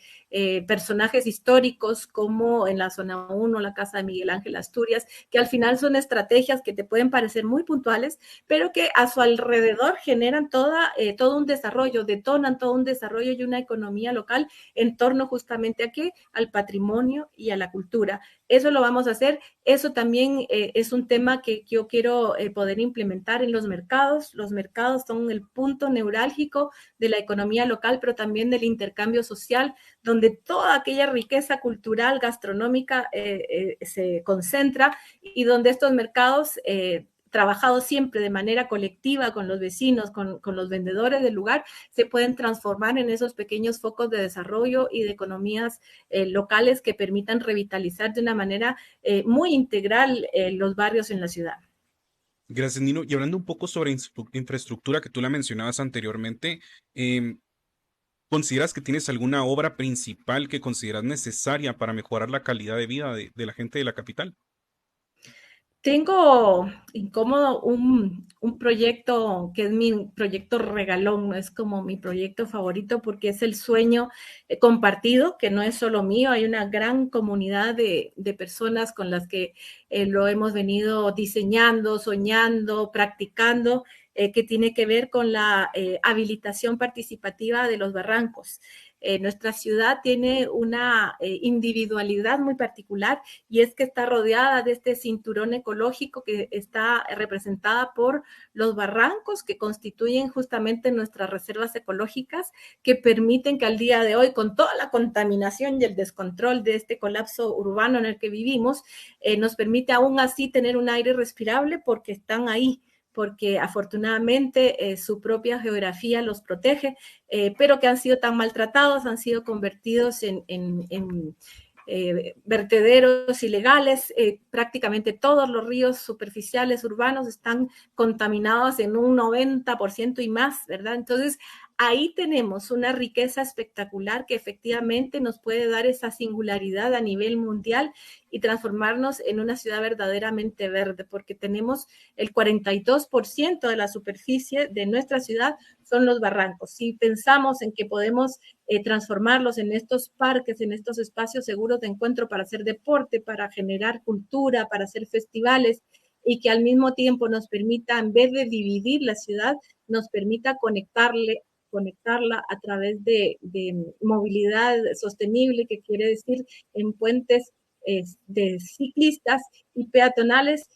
Speaker 2: personajes históricos como en la zona 1, la casa de Miguel Ángel Asturias, que al final son estrategias que te pueden parecer muy puntuales, pero que a su alrededor generan todo un desarrollo, detonan todo un desarrollo y una economía local en torno justamente a qué, al patrimonio y a la cultura. Eso lo vamos a hacer. Eso también es un tema que yo quiero poder implementar en los mercados. Los mercados son el punto neurálgico de la economía local, pero también del intercambio social, donde toda aquella riqueza cultural, gastronómica se concentra y donde estos mercados trabajado siempre de manera colectiva con los vecinos, con los vendedores del lugar, se pueden transformar en esos pequeños focos de desarrollo y de economías locales que permitan revitalizar de una manera muy integral los barrios en la ciudad.
Speaker 1: Gracias, Nino. Y hablando un poco sobre infraestructura que tú la mencionabas anteriormente, em, ¿consideras que tienes alguna obra principal que consideras necesaria para mejorar la calidad de vida de la gente de la capital?
Speaker 2: Tengo incómodo un proyecto que es mi proyecto regalón, no es como mi proyecto favorito porque es el sueño compartido, que no es solo mío, hay una gran comunidad de personas con las que lo hemos venido diseñando, soñando, practicando, que tiene que ver con la habilitación participativa de los barrancos. Nuestra ciudad tiene una individualidad muy particular y es que está rodeada de este cinturón ecológico que está representada por los barrancos que constituyen justamente nuestras reservas ecológicas que permiten que al día de hoy, con toda la contaminación y el descontrol de este colapso urbano en el que vivimos, nos permite aún así tener un aire respirable porque están ahí porque afortunadamente su propia geografía los protege, pero que han sido tan maltratados, han sido convertidos en vertederos ilegales, prácticamente todos los ríos superficiales urbanos están contaminados en un 90% y más, ¿verdad? Entonces, ahí tenemos una riqueza espectacular que efectivamente nos puede dar esa singularidad a nivel mundial y transformarnos en una ciudad verdaderamente verde, porque tenemos el 42% de la superficie de nuestra ciudad son los barrancos. Si pensamos en que podemos transformarlos en estos parques, en estos espacios seguros de encuentro para hacer deporte, para generar cultura, para hacer festivales y que al mismo tiempo nos permita, en vez de dividir la ciudad, nos permita conectarla a través de movilidad sostenible, que quiere decir en puentes de ciclistas y peatonales,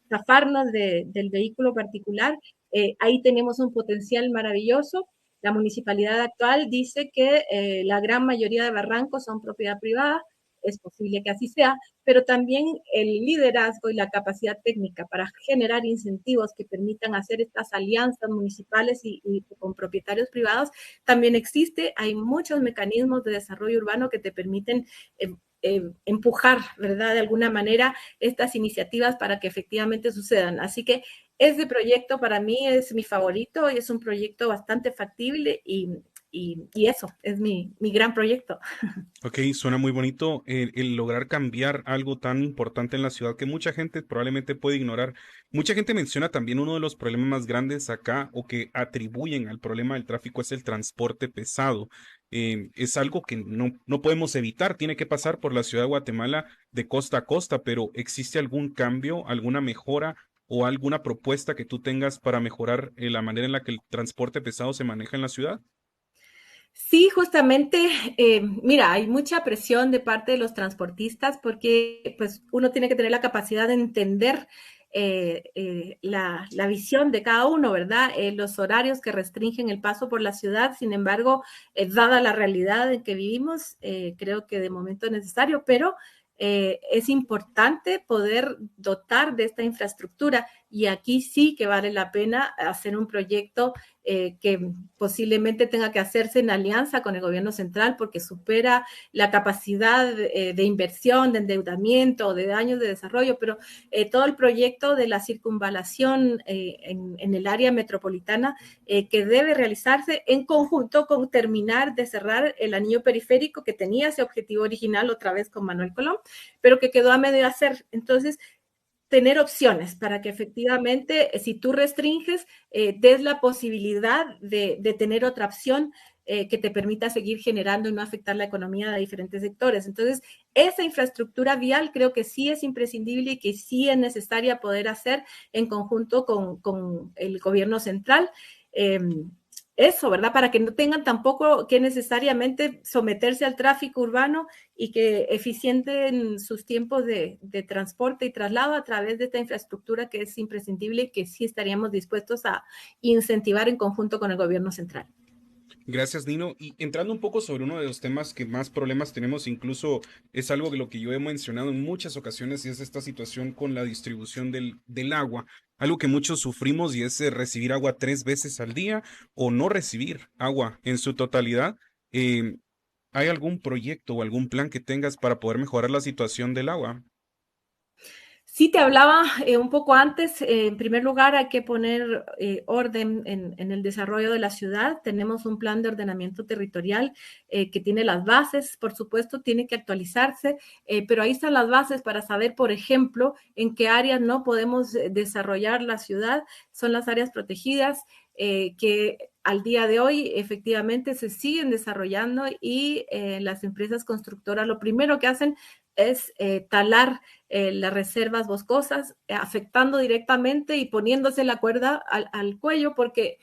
Speaker 2: zafarnos del vehículo particular. Ahí tenemos un potencial maravilloso. La municipalidad actual dice que la gran mayoría de barrancos son propiedad privada. es posible que así sea, pero también el liderazgo y la capacidad técnica para generar incentivos que permitan hacer estas alianzas municipales y con propietarios privados también existe. Hay muchos mecanismos de desarrollo urbano que te permiten empujar, ¿verdad? De alguna manera estas iniciativas para que efectivamente sucedan. Así que ese proyecto para mí es mi favorito y es un proyecto bastante factible y eso es mi gran proyecto.
Speaker 1: Ok, suena muy bonito el lograr cambiar algo tan importante en la ciudad que mucha gente probablemente puede ignorar. Mucha gente menciona también uno de los problemas más grandes acá o que atribuyen al problema del tráfico es el transporte pesado. Es algo que no podemos evitar, tiene que pasar por la ciudad de Guatemala de costa a costa, pero ¿existe algún cambio, alguna mejora o alguna propuesta que tú tengas para mejorar la manera en la que el transporte pesado se maneja en la ciudad?
Speaker 2: Sí, justamente, mira, hay mucha presión de parte de los transportistas porque pues uno tiene que tener la capacidad de entender la visión de cada uno, ¿verdad? Los horarios que restringen el paso por la ciudad, sin embargo, dada la realidad en que vivimos, creo que de momento es necesario, pero es importante poder dotar de esta infraestructura y aquí sí que vale la pena hacer un proyecto que posiblemente tenga que hacerse en alianza con el gobierno central porque supera la capacidad de inversión, de endeudamiento, de daños de desarrollo, pero todo el proyecto de la circunvalación en el área metropolitana que debe realizarse en conjunto con terminar de cerrar el anillo periférico que tenía ese objetivo original otra vez con Manuel Colón, pero que quedó a medio hacer. Entonces, tener opciones para que efectivamente, si tú restringes, des la posibilidad de tener otra opción que te permita seguir generando y no afectar la economía de diferentes sectores. Entonces, esa infraestructura vial creo que sí es imprescindible y que sí es necesaria poder hacer en conjunto con el gobierno central. Eso, ¿verdad? Para que no tengan tampoco que necesariamente someterse al tráfico urbano y que eficienten sus tiempos de transporte y traslado a través de esta infraestructura que es imprescindible y que sí estaríamos dispuestos a incentivar en conjunto con el gobierno central.
Speaker 1: Gracias, Nino. Y entrando un poco sobre uno de los temas que más problemas tenemos, incluso es algo de lo que yo he mencionado en muchas ocasiones, y es esta situación con la distribución del agua. Algo que muchos sufrimos y es recibir agua 3 veces al día o no recibir agua en su totalidad. Eh, ¿Hay algún proyecto o algún plan que tengas para poder mejorar la situación del agua?
Speaker 2: Sí, te hablaba un poco antes. En primer lugar, hay que poner orden en el desarrollo de la ciudad. Tenemos un plan de ordenamiento territorial que tiene las bases, por supuesto, tiene que actualizarse, pero ahí están las bases para saber, por ejemplo, en qué áreas no podemos desarrollar la ciudad. Son las áreas protegidas que al día de hoy efectivamente se siguen desarrollando y las empresas constructoras lo primero que hacen es talar las reservas boscosas, afectando directamente y poniéndose la cuerda al cuello porque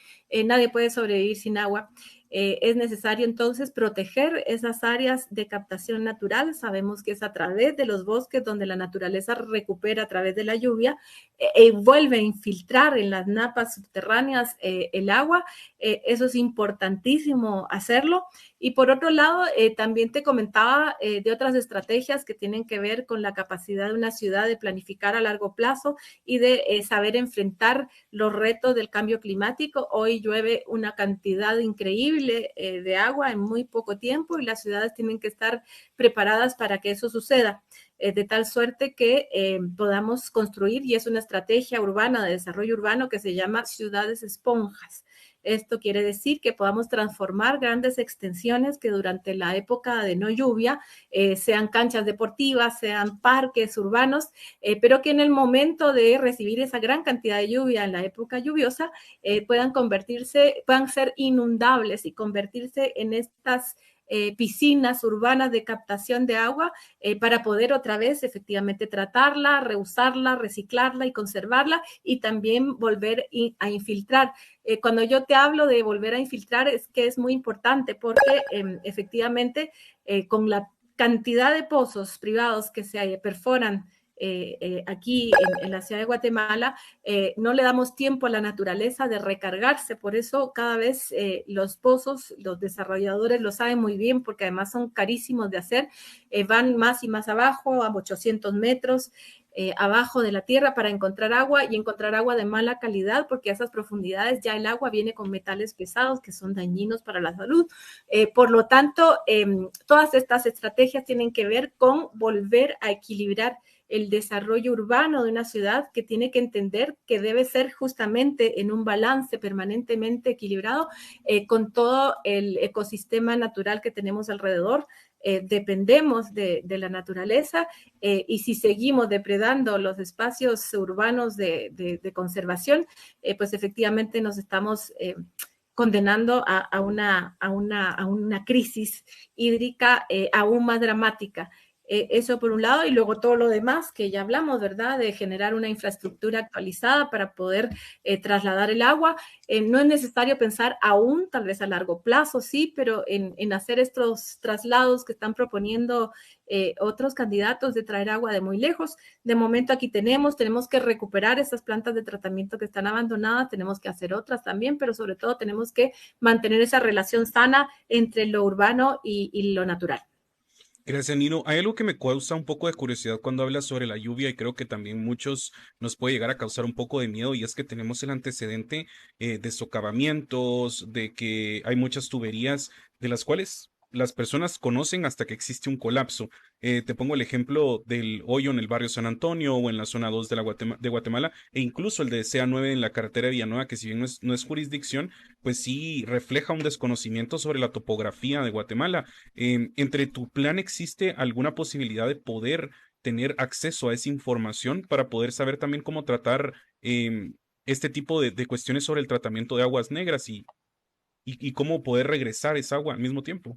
Speaker 2: nadie puede sobrevivir sin agua. Es necesario entonces proteger esas áreas de captación natural. Sabemos que es a través de los bosques donde la naturaleza recupera a través de la lluvia vuelve a infiltrar en las napas subterráneas el agua. Eso es importantísimo hacerlo. Y por otro lado, también te comentaba de otras estrategias que tienen que ver con la capacidad de una ciudad de planificar a largo plazo y de saber enfrentar los retos del cambio climático. Hoy llueve una cantidad increíble de agua en muy poco tiempo y las ciudades tienen que estar preparadas para que eso suceda. De tal suerte que podamos construir, y es una estrategia urbana de desarrollo urbano que se llama ciudades esponjas. Esto quiere decir que podamos transformar grandes extensiones que durante la época de no lluvia sean canchas deportivas, sean parques urbanos, pero que en el momento de recibir esa gran cantidad de lluvia en la época lluviosa puedan ser inundables y convertirse en estas piscinas urbanas de captación de agua para poder otra vez efectivamente tratarla, reusarla, reciclarla y conservarla y también volver a infiltrar. Cuando yo te hablo de volver a infiltrar es que es muy importante porque efectivamente con la cantidad de pozos privados que se perforan aquí en la ciudad de Guatemala, no le damos tiempo a la naturaleza de recargarse. Por eso cada vez los pozos, los desarrolladores lo saben muy bien, porque además son carísimos de hacer, van más y más abajo, a 800 metros. Abajo de la tierra para encontrar agua, y encontrar agua de mala calidad, porque a esas profundidades ya el agua viene con metales pesados que son dañinos para la salud. Por lo tanto, todas estas estrategias tienen que ver con volver a equilibrar el desarrollo urbano de una ciudad, que tiene que entender que debe ser justamente en un balance permanentemente equilibrado con todo el ecosistema natural que tenemos alrededor. Dependemos de la naturaleza, y si seguimos depredando los espacios urbanos de conservación, pues efectivamente nos estamos condenando a una crisis hídrica aún más dramática. Eso por un lado, y luego todo lo demás que ya hablamos, ¿verdad? De generar una infraestructura actualizada para poder trasladar el agua. No es necesario pensar aún, tal vez a largo plazo, sí, pero en hacer estos traslados que están proponiendo otros candidatos, de traer agua de muy lejos. De momento aquí tenemos que recuperar estas plantas de tratamiento que están abandonadas, tenemos que hacer otras también, pero sobre todo tenemos que mantener esa relación sana entre lo urbano y lo natural.
Speaker 1: Gracias, Nino. Hay algo que me causa un poco de curiosidad cuando hablas sobre la lluvia, y creo que también muchos nos puede llegar a causar un poco de miedo, y es que tenemos el antecedente de socavamientos, de que hay muchas tuberías de las cuales las personas conocen hasta que existe un colapso. Te pongo el ejemplo del hoyo en el barrio San Antonio o en la zona 2 de, de Guatemala, e incluso el de CA9 en la carretera de Villanueva, que si bien no es jurisdicción, pues sí refleja un desconocimiento sobre la topografía de Guatemala. ¿Entre tu plan existe alguna posibilidad de poder tener acceso a esa información para poder saber también cómo tratar este tipo de cuestiones sobre el tratamiento de aguas negras, y cómo poder regresar esa agua al mismo tiempo?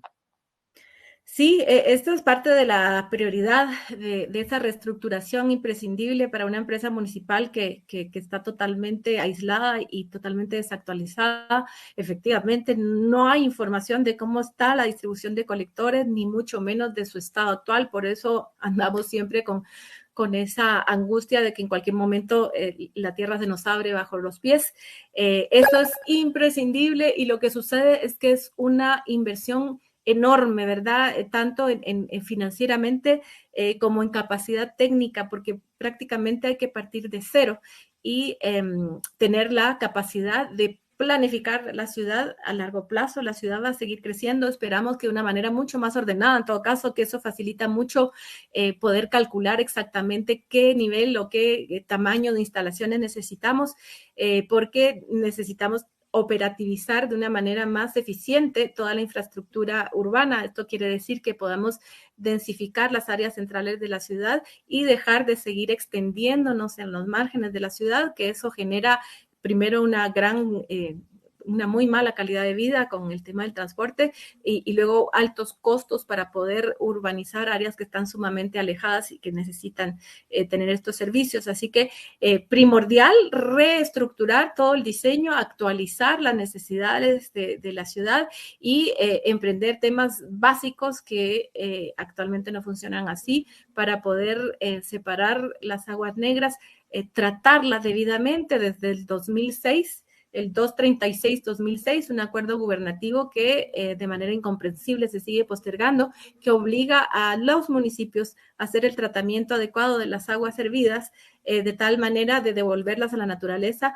Speaker 2: Sí, esto es parte de la prioridad de esa reestructuración imprescindible para una empresa municipal que está totalmente aislada y totalmente desactualizada. Efectivamente, no hay información de cómo está la distribución de colectores, ni mucho menos de su estado actual. Por eso andamos siempre con esa angustia de que en cualquier momento la tierra se nos abre bajo los pies. Eso es imprescindible, y lo que sucede es que es una inversión enorme, ¿verdad? Tanto en financieramente como en capacidad técnica, porque prácticamente hay que partir de cero y tener la capacidad de planificar la ciudad a largo plazo. La ciudad va a seguir creciendo, esperamos que de una manera mucho más ordenada, en todo caso, que eso facilita mucho poder calcular exactamente qué nivel o qué tamaño de instalaciones necesitamos, porque necesitamos operativizar de una manera más eficiente toda la infraestructura urbana. Esto quiere decir que podamos densificar las áreas centrales de la ciudad y dejar de seguir extendiéndonos en los márgenes de la ciudad, que eso genera primero una muy mala calidad de vida con el tema del transporte, y luego altos costos para poder urbanizar áreas que están sumamente alejadas y que necesitan tener estos servicios. Así que primordial reestructurar todo el diseño, actualizar las necesidades de la ciudad y emprender temas básicos que actualmente no funcionan así, para poder separar las aguas negras, tratarlas debidamente desde el 2006, el 236-2006, un acuerdo gubernativo que de manera incomprensible se sigue postergando, que obliga a los municipios a hacer el tratamiento adecuado de las aguas servidas, de tal manera de devolverlas a la naturaleza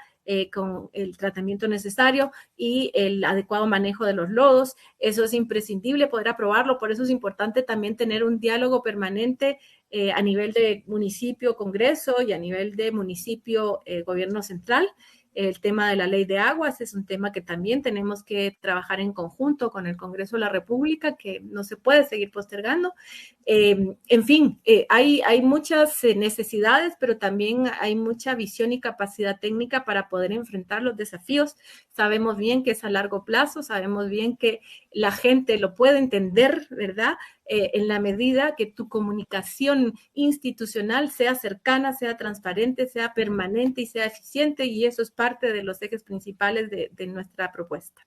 Speaker 2: con el tratamiento necesario y el adecuado manejo de los lodos. Eso es imprescindible poder aprobarlo, por eso es importante también tener un diálogo permanente a nivel de municipio, Congreso, y a nivel de municipio, gobierno central. El tema de la ley de aguas es un tema que también tenemos que trabajar en conjunto con el Congreso de la República, que no se puede seguir postergando. En fin, hay muchas necesidades, pero también hay mucha visión y capacidad técnica para poder enfrentar los desafíos. Sabemos bien que es a largo plazo, sabemos bien que la gente lo puede entender, ¿verdad? En la medida que tu comunicación institucional sea cercana, sea transparente, sea permanente y sea eficiente, y eso es parte de los ejes principales de nuestra propuesta.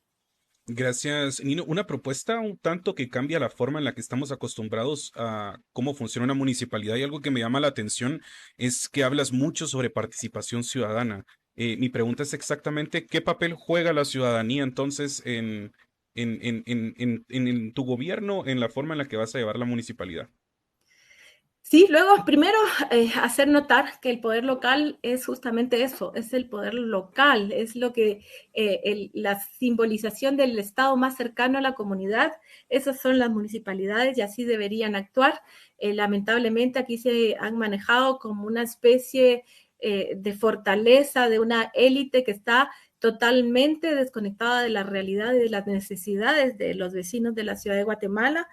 Speaker 1: Gracias, Nino. Una propuesta un tanto que cambia la forma en la que estamos acostumbrados a cómo funciona una municipalidad y algo que me llama la atención es que hablas mucho sobre participación ciudadana. Mi pregunta es exactamente qué papel juega la ciudadanía entonces en tu gobierno, en la forma en la que vas a llevar la municipalidad.
Speaker 2: Sí, luego, primero, hacer notar que el poder local es justamente eso, es el poder local, es lo que la simbolización del Estado más cercano a la comunidad, esas son las municipalidades y así deberían actuar. Lamentablemente aquí se han manejado como una especie de fortaleza de una élite que está totalmente desconectada de la realidad y de las necesidades de los vecinos de la ciudad de Guatemala.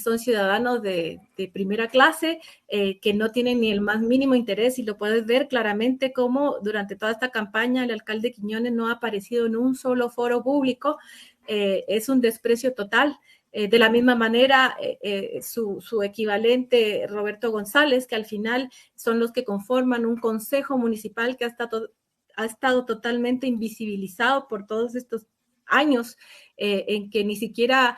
Speaker 2: Son ciudadanos de primera clase que no tienen ni el más mínimo interés y lo puedes ver claramente como durante toda esta campaña el alcalde Quiñones no ha aparecido en un solo foro público, es un desprecio total. De la misma manera, su equivalente Roberto González, que al final son los que conforman un consejo municipal que ha estado totalmente invisibilizado por todos estos años en que ni siquiera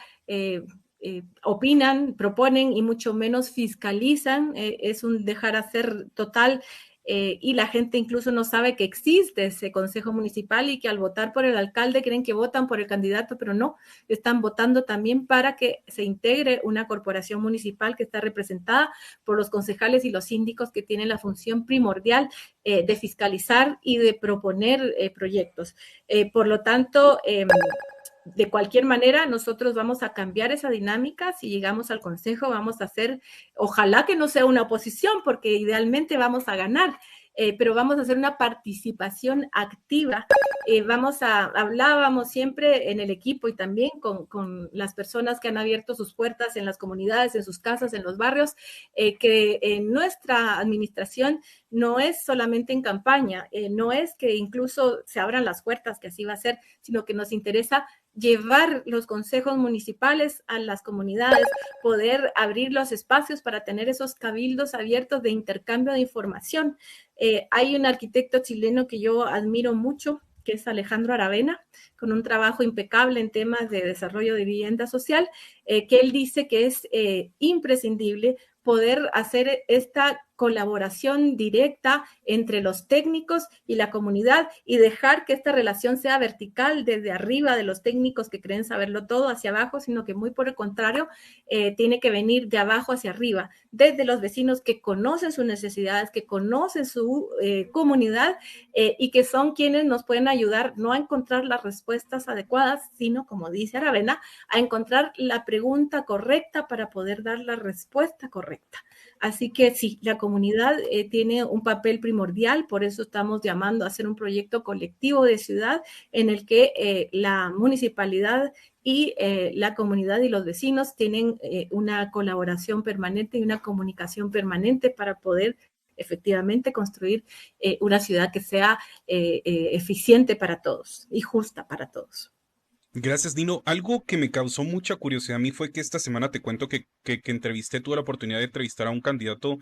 Speaker 2: opinan, proponen y mucho menos fiscalizan. Es un dejar hacer total y la gente incluso no sabe que existe ese consejo municipal y que al votar por el alcalde creen que votan por el candidato, pero no, están votando también para que se integre una corporación municipal que está representada por los concejales y los síndicos que tienen la función primordial de fiscalizar y de proponer proyectos. Por lo tanto, de cualquier manera, nosotros vamos a cambiar esa dinámica. Si llegamos al Consejo, vamos a hacer, ojalá que no sea una oposición, porque idealmente vamos a ganar, pero vamos a hacer una participación activa. Hablábamos siempre en el equipo y también con las personas que han abierto sus puertas en las comunidades, en sus casas, en los barrios, que en nuestra administración no es solamente en campaña, no es que incluso se abran las puertas, que así va a ser, sino que nos interesa llevar los consejos municipales a las comunidades, poder abrir los espacios para tener esos cabildos abiertos de intercambio de información. Hay un arquitecto chileno que yo admiro mucho, que es Alejandro Aravena, con un trabajo impecable en temas de desarrollo de vivienda social, que él dice que es imprescindible poder hacer esta colaboración directa entre los técnicos y la comunidad y dejar que esta relación sea vertical desde arriba de los técnicos que creen saberlo todo hacia abajo, sino que muy por el contrario, tiene que venir de abajo hacia arriba, desde los vecinos que conocen sus necesidades, que conocen su comunidad y que son quienes nos pueden ayudar no a encontrar las respuestas adecuadas, sino, como dice Aravena, a encontrar la pregunta correcta para poder dar la respuesta correcta. Así que sí, la comunidad tiene un papel primordial, por eso estamos llamando a hacer un proyecto colectivo de ciudad en el que la municipalidad y la comunidad y los vecinos tienen una colaboración permanente y una comunicación permanente para poder efectivamente construir una ciudad que sea eficiente para todos y justa para todos.
Speaker 1: Gracias, Dino. Algo que me causó mucha curiosidad a mí fue que esta semana te cuento que entrevisté, tuve la oportunidad de entrevistar a un candidato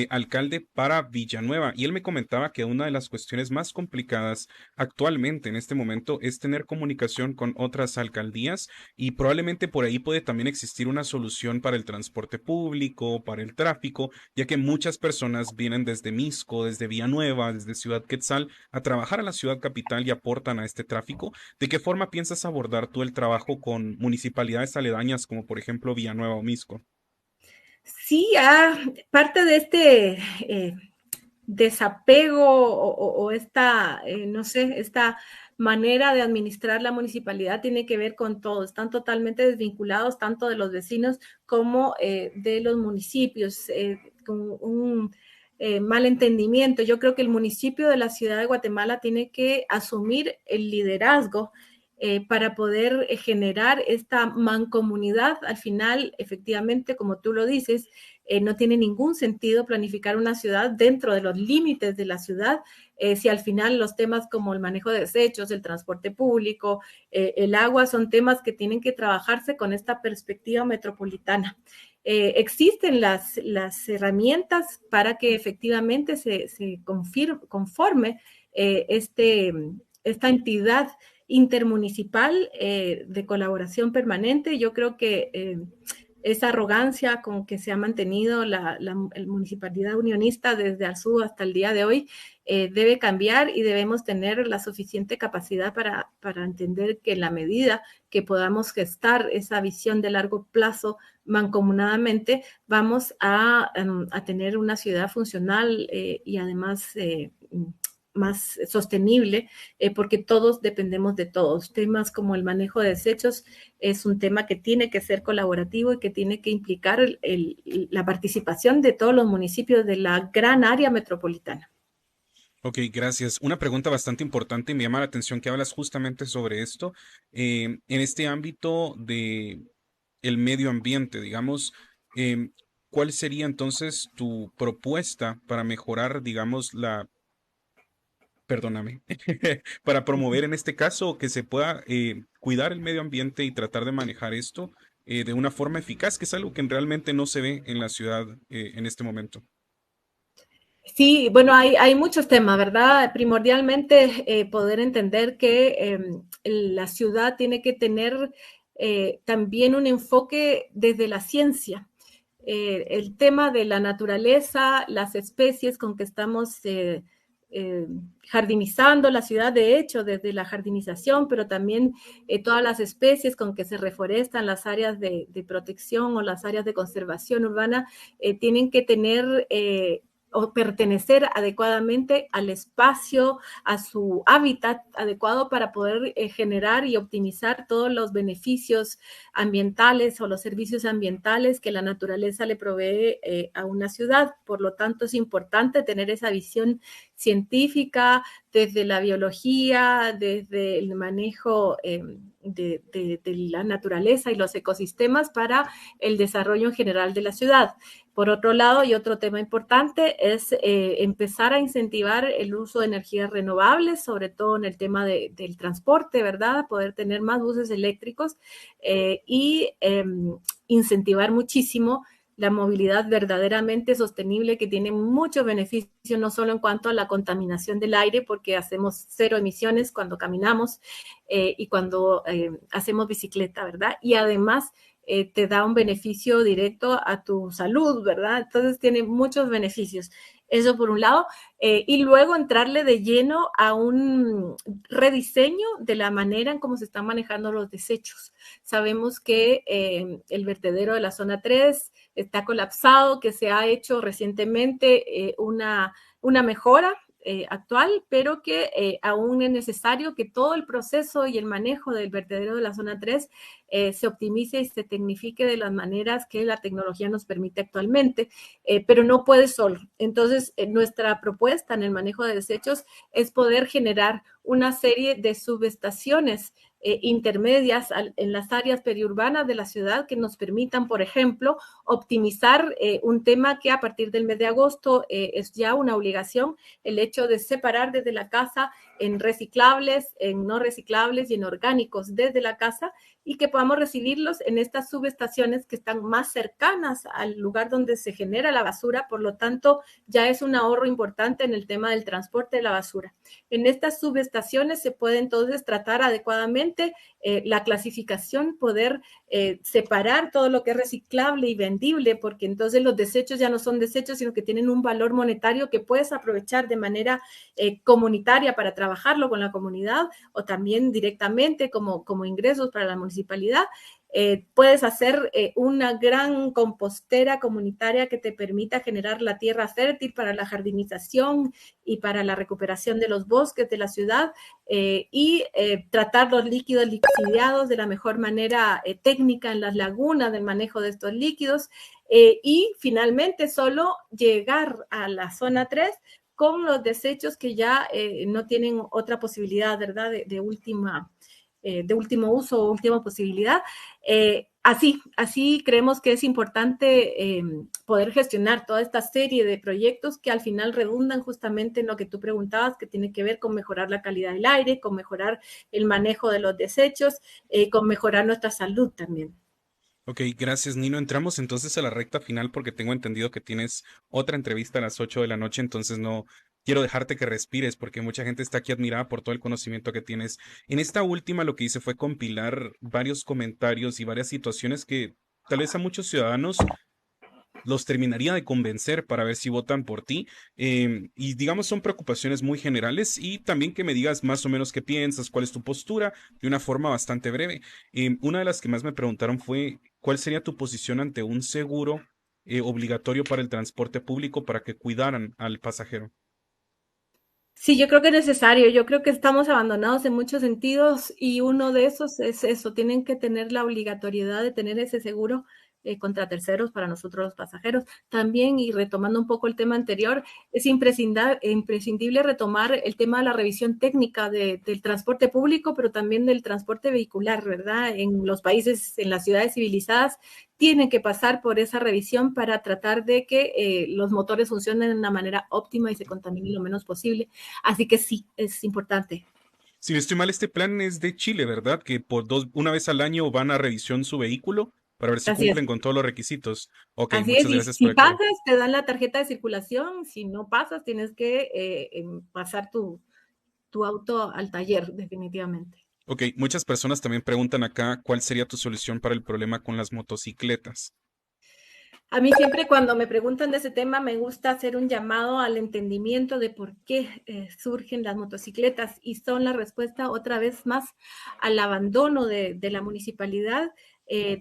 Speaker 1: alcalde para Villanueva y él me comentaba que una de las cuestiones más complicadas actualmente en este momento es tener comunicación con otras alcaldías y probablemente por ahí puede también existir una solución para el transporte público, para el tráfico, ya que muchas personas vienen desde Misco, desde Villanueva, desde Ciudad Quetzal a trabajar a la ciudad capital y aportan a este tráfico. ¿De qué forma piensas abordar tú el trabajo con municipalidades aledañas como por ejemplo Villanueva o Misco?
Speaker 2: Sí, parte de este desapego o esta, no sé, esta manera de administrar la municipalidad tiene que ver con todo. Están totalmente desvinculados tanto de los vecinos como de los municipios, con un mal entendimiento. Yo creo que el municipio de la ciudad de Guatemala tiene que asumir el liderazgo para poder generar esta mancomunidad. Al final, efectivamente, como tú lo dices, no tiene ningún sentido planificar una ciudad dentro de los límites de la ciudad si al final los temas como el manejo de desechos, el transporte público, el agua son temas que tienen que trabajarse con esta perspectiva metropolitana. Existen las herramientas para que efectivamente se conforme esta entidad intermunicipal de colaboración permanente. Yo creo que esa arrogancia con que se ha mantenido la municipalidad unionista desde Arzú hasta el día de hoy debe cambiar y debemos tener la suficiente capacidad para entender que en la medida que podamos gestar esa visión de largo plazo mancomunadamente, vamos a tener una ciudad funcional y además más sostenible, porque todos dependemos de todos. Temas como el manejo de desechos es un tema que tiene que ser colaborativo y que tiene que implicar la participación de todos los municipios de la gran área metropolitana.
Speaker 1: Ok, gracias. Una pregunta bastante importante, me llama la atención que hablas justamente sobre esto. En este ámbito de el medio ambiente, digamos, em, ¿cuál sería entonces tu propuesta para mejorar, digamos, perdóname, para promover en este caso que se pueda cuidar el medio ambiente y tratar de manejar esto de una forma eficaz, que es algo que realmente no se ve en la ciudad en este momento?
Speaker 2: Sí, bueno, hay muchos temas, ¿verdad? Primordialmente poder entender que la ciudad tiene que tener también un enfoque desde la ciencia. El tema de la naturaleza, las especies con que estamos eh, jardinizando la ciudad, de hecho, desde la jardinización, pero también todas las especies con que se reforestan las áreas de protección o las áreas de conservación urbana, tienen que tener o pertenecer adecuadamente al espacio, a su hábitat adecuado para poder generar y optimizar todos los beneficios ambientales o los servicios ambientales que la naturaleza le provee a una ciudad. Por lo tanto, es importante tener esa visión científica desde la biología, desde el manejo de la naturaleza y los ecosistemas para el desarrollo en general de la ciudad. Por otro lado, y otro tema importante es empezar a incentivar el uso de energías renovables, sobre todo en el tema del transporte, ¿verdad? Poder tener más buses eléctricos y incentivar muchísimo la movilidad verdaderamente sostenible que tiene muchos beneficios, no solo en cuanto a la contaminación del aire, porque hacemos cero emisiones cuando caminamos y cuando hacemos bicicleta, ¿verdad? Y además te da un beneficio directo a tu salud, ¿verdad? Entonces tiene muchos beneficios. Eso por un lado. Y luego entrarle de lleno a un rediseño de la manera en cómo se están manejando los desechos. Sabemos que el vertedero de la zona 3 está colapsado, que se ha hecho recientemente una mejora actual, pero que aún es necesario que todo el proceso y el manejo del vertedero de la zona 3 se optimice y se tecnifique de las maneras que la tecnología nos permite actualmente, pero no puede solo. Entonces, nuestra propuesta en el manejo de desechos es poder generar una serie de subestaciones intermedias en las áreas periurbanas de la ciudad que nos permitan, por ejemplo, optimizar un tema que a partir del mes de agosto es ya una obligación, el hecho de separar desde la casa en reciclables, en no reciclables y en orgánicos desde la casa y que podamos recibirlos en estas subestaciones que están más cercanas al lugar donde se genera la basura, por lo tanto ya es un ahorro importante en el tema del transporte de la basura. En estas subestaciones se puede entonces tratar adecuadamente la clasificación, poder separar todo lo que es reciclable y vendible, porque entonces los desechos ya no son desechos, sino que tienen un valor monetario que puedes aprovechar de manera comunitaria para trabajarlo con la comunidad o también directamente como ingresos para la municipalidad. Puedes hacer una gran compostera comunitaria que te permita generar la tierra fértil para la jardinización y para la recuperación de los bosques de la ciudad y tratar los líquidos lixiviados de la mejor manera técnica en las lagunas del manejo de estos líquidos y finalmente solo llegar a la zona 3 con los desechos que ya no tienen otra posibilidad, ¿verdad? De último uso o última posibilidad. Así creemos que es importante poder gestionar toda esta serie de proyectos que al final redundan justamente en lo que tú preguntabas, que tiene que ver con mejorar la calidad del aire, con mejorar el manejo de los desechos, con mejorar nuestra salud también.
Speaker 1: Ok, gracias Nino. Entramos entonces a la recta final porque tengo entendido que tienes otra entrevista a las 8 de la noche, entonces quiero dejarte que respires porque mucha gente está aquí admirada por todo el conocimiento que tienes. En esta última lo que hice fue compilar varios comentarios y varias situaciones que tal vez a muchos ciudadanos los terminaría de convencer para ver si votan por ti. Y digamos, son preocupaciones muy generales y también que me digas más o menos qué piensas, cuál es tu postura, de una forma bastante breve. Una de las que más me preguntaron fue, ¿cuál sería tu posición ante un seguro obligatorio para el transporte público para que cuidaran al pasajero?
Speaker 2: Sí, yo creo que es necesario. Yo creo que estamos abandonados en muchos sentidos y uno de esos es eso. Tienen que tener la obligatoriedad de tener ese seguro contra terceros para nosotros los pasajeros. También, y retomando un poco el tema anterior, es imprescindible retomar el tema de la revisión técnica del transporte público, pero también del transporte vehicular, ¿verdad? En los países, en las ciudades civilizadas, tienen que pasar por esa revisión para tratar de que los motores funcionen de una manera óptima y se contamine lo menos posible. Así que sí, es importante.
Speaker 1: Si no estoy mal, este plan es de Chile, ¿verdad? Que una vez al año van a revisión su vehículo para ver si
Speaker 2: Así es.
Speaker 1: cumplen con todos los requisitos. Ok,
Speaker 2: Así es,
Speaker 1: muchas
Speaker 2: y
Speaker 1: gracias por
Speaker 2: si
Speaker 1: aclarar.
Speaker 2: pasas, te dan la tarjeta de circulación, si no pasas, tienes que pasar tu auto al taller, definitivamente.
Speaker 1: Ok, muchas personas también preguntan acá cuál sería tu solución para el problema con las motocicletas.
Speaker 2: A mí siempre cuando me preguntan de ese tema me gusta hacer un llamado al entendimiento de por qué surgen las motocicletas y son la respuesta otra vez más al abandono de la municipalidad.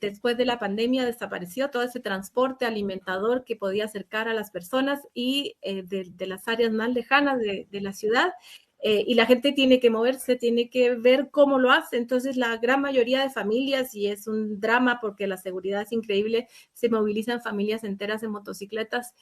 Speaker 2: Después de la pandemia desapareció todo ese transporte alimentador que podía acercar a las personas y de las áreas más lejanas de la ciudad. Y la gente tiene que moverse, tiene que ver cómo lo hace. Entonces, la gran mayoría de familias, y es un drama porque la seguridad es increíble, se movilizan familias enteras en motocicletas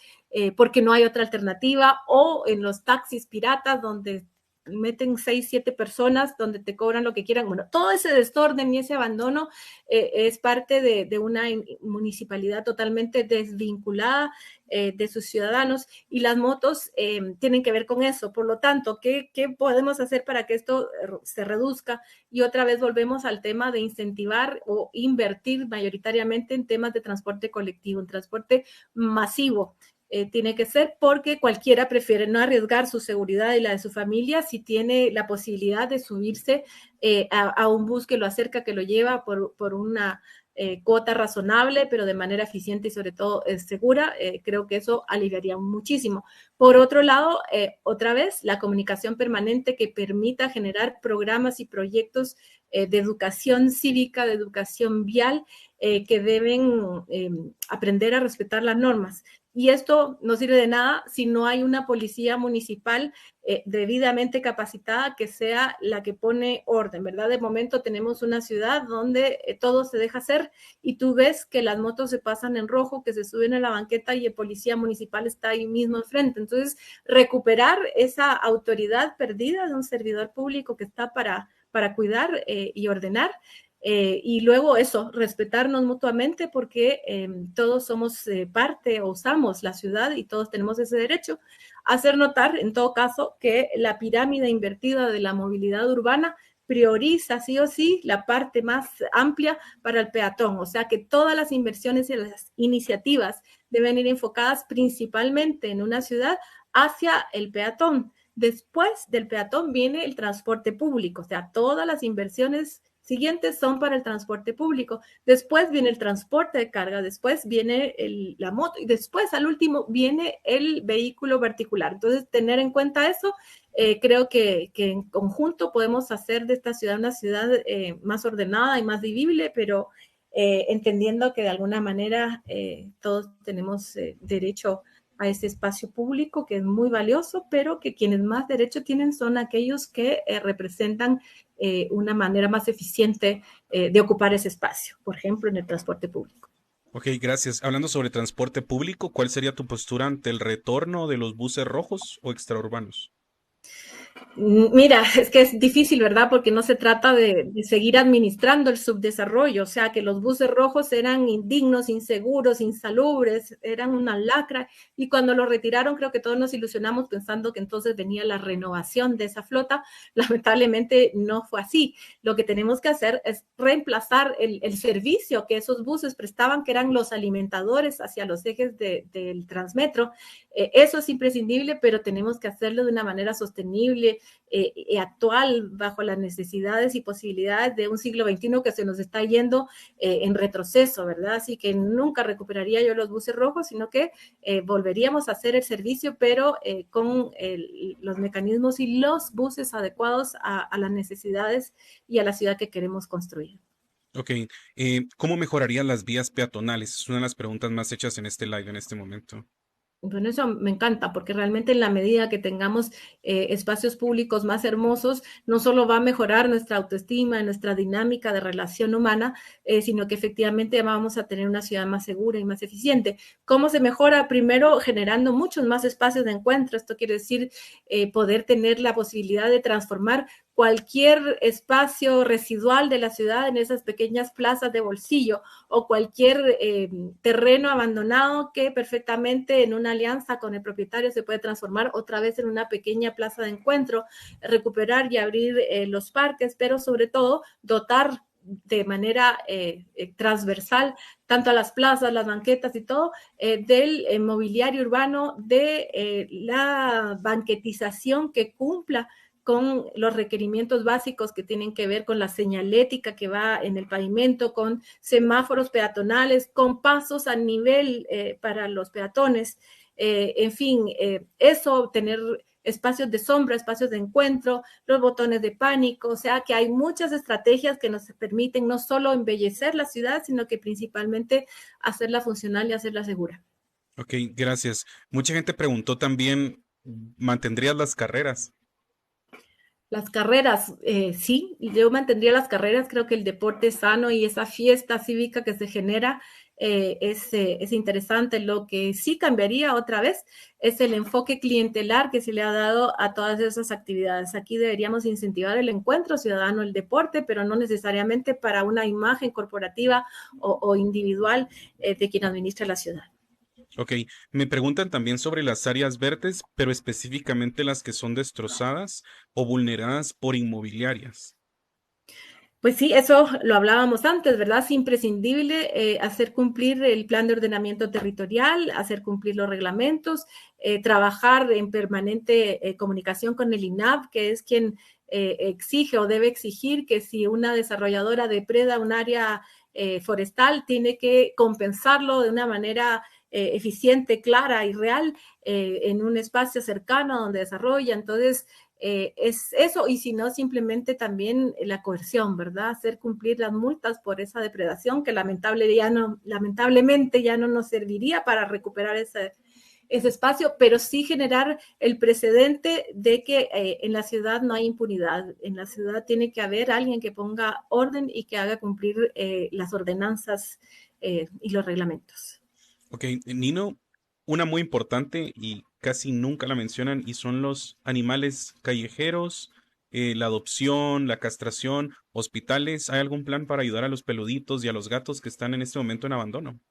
Speaker 2: porque no hay otra alternativa, o en los taxis piratas donde meten 6, 7 personas, donde te cobran lo que quieran. Bueno, todo ese desorden y ese abandono es parte de una municipalidad totalmente desvinculada de sus ciudadanos y las motos tienen que ver con eso. Por lo tanto, ¿qué podemos hacer para que esto se reduzca? Y otra vez volvemos al tema de incentivar o invertir mayoritariamente en temas de transporte colectivo, en transporte masivo. Tiene que ser porque cualquiera prefiere no arriesgar su seguridad y la de su familia si tiene la posibilidad de subirse a un bus que lo acerca, que lo lleva por una cuota razonable, pero de manera eficiente y sobre todo segura. Creo que eso aliviaría muchísimo. Por otro lado, otra vez, la comunicación permanente que permita generar programas y proyectos de educación cívica, de educación vial, que deben aprender a respetar las normas. Y esto no sirve de nada si no hay una policía municipal debidamente capacitada que sea la que pone orden, ¿verdad? De momento tenemos una ciudad donde todo se deja hacer y tú ves que las motos se pasan en rojo, que se suben a la banqueta y el policía municipal está ahí mismo enfrente. Entonces, recuperar esa autoridad perdida de un servidor público que está para cuidar y ordenar. Y luego eso, respetarnos mutuamente porque todos somos parte o usamos la ciudad y todos tenemos ese derecho. Hacer notar, en todo caso, que la pirámide invertida de la movilidad urbana prioriza sí o sí la parte más amplia para el peatón, o sea que todas las inversiones y las iniciativas deben ir enfocadas principalmente en una ciudad hacia el peatón. Después del peatón viene el transporte público, o sea, todas las inversiones siguientes son para el transporte público. Después viene el transporte de carga, después viene la moto y después al último viene el vehículo particular. Entonces, tener en cuenta eso, creo que en conjunto podemos hacer de esta ciudad una ciudad más ordenada y más vivible, pero entendiendo que de alguna manera todos tenemos derecho a ese espacio público que es muy valioso, pero que quienes más derecho tienen son aquellos que representan una manera más eficiente de ocupar ese espacio, por ejemplo, en el transporte público.
Speaker 1: Ok, gracias. Hablando sobre transporte público, ¿cuál sería tu postura ante el retorno de los buses rojos o extraurbanos?
Speaker 2: Mira, es que es difícil, ¿verdad? Porque no se trata de seguir administrando el subdesarrollo, o sea, que los buses rojos eran indignos, inseguros, insalubres, eran una lacra, y cuando lo retiraron creo que todos nos ilusionamos pensando que entonces venía la renovación de esa flota. Lamentablemente no fue así. Lo que tenemos que hacer es reemplazar el servicio que esos buses prestaban, que eran los alimentadores hacia los ejes del Transmetro. Eso es imprescindible, pero tenemos que hacerlo de una manera sostenible, actual, bajo las necesidades y posibilidades de un siglo XXI que se nos está yendo en retroceso, ¿verdad? Así que nunca recuperaría yo los buses rojos, sino que volveríamos a hacer el servicio, pero con los mecanismos y los buses adecuados a las necesidades y a la ciudad que queremos construir.
Speaker 1: Ok, ¿cómo mejorarían las vías peatonales? Es una de las preguntas más hechas en este live en este momento.
Speaker 2: Bueno, eso me encanta, porque realmente en la medida que tengamos espacios públicos más hermosos, no solo va a mejorar nuestra autoestima, nuestra dinámica de relación humana, sino que efectivamente vamos a tener una ciudad más segura y más eficiente. ¿Cómo se mejora? Primero, generando muchos más espacios de encuentro. Esto quiere decir poder tener la posibilidad de transformar cualquier espacio residual de la ciudad en esas pequeñas plazas de bolsillo, o cualquier terreno abandonado que perfectamente en una alianza con el propietario se puede transformar otra vez en una pequeña plaza de encuentro, recuperar y abrir los parques, pero sobre todo dotar de manera transversal, tanto a las plazas, las banquetas y todo, del mobiliario urbano, de la banquetización que cumpla con los requerimientos básicos que tienen que ver con la señalética que va en el pavimento, con semáforos peatonales, con pasos a nivel para los peatones, en fin, eso, tener espacios de sombra, espacios de encuentro, los botones de pánico, o sea que hay muchas estrategias que nos permiten no solo embellecer la ciudad, sino que principalmente hacerla funcional y hacerla segura.
Speaker 1: Ok, gracias. Mucha gente preguntó también, ¿mantendrías las carreras?
Speaker 2: Las carreras, sí, yo mantendría las carreras, creo que el deporte sano y esa fiesta cívica que se genera es interesante. Lo que sí cambiaría otra vez es el enfoque clientelar que se le ha dado a todas esas actividades. Aquí deberíamos incentivar el encuentro ciudadano, el deporte, pero no necesariamente para una imagen corporativa o individual de quien administra la ciudad.
Speaker 1: Ok, me preguntan también sobre las áreas verdes, pero específicamente las que son destrozadas o vulneradas por inmobiliarias.
Speaker 2: Pues sí, eso lo hablábamos antes, ¿verdad? Es imprescindible hacer cumplir el plan de ordenamiento territorial, hacer cumplir los reglamentos, trabajar en permanente comunicación con el INAP, que es quien exige o debe exigir que si una desarrolladora depreda un área forestal, tiene que compensarlo de una manera eficiente, clara y real en un espacio cercano donde desarrolla. Entonces, es eso, y si no, simplemente también la coerción, ¿verdad? Hacer cumplir las multas por esa depredación que lamentablemente ya no nos serviría para recuperar ese espacio, pero sí generar el precedente de que en la ciudad no hay impunidad. En la ciudad tiene que haber alguien que ponga orden y que haga cumplir las ordenanzas y los reglamentos.
Speaker 1: Ok, Nino, una muy importante y casi nunca la mencionan y son los animales callejeros, la adopción, la castración, hospitales. ¿Hay algún plan para ayudar a los peluditos y a los gatos que están en este momento en abandono?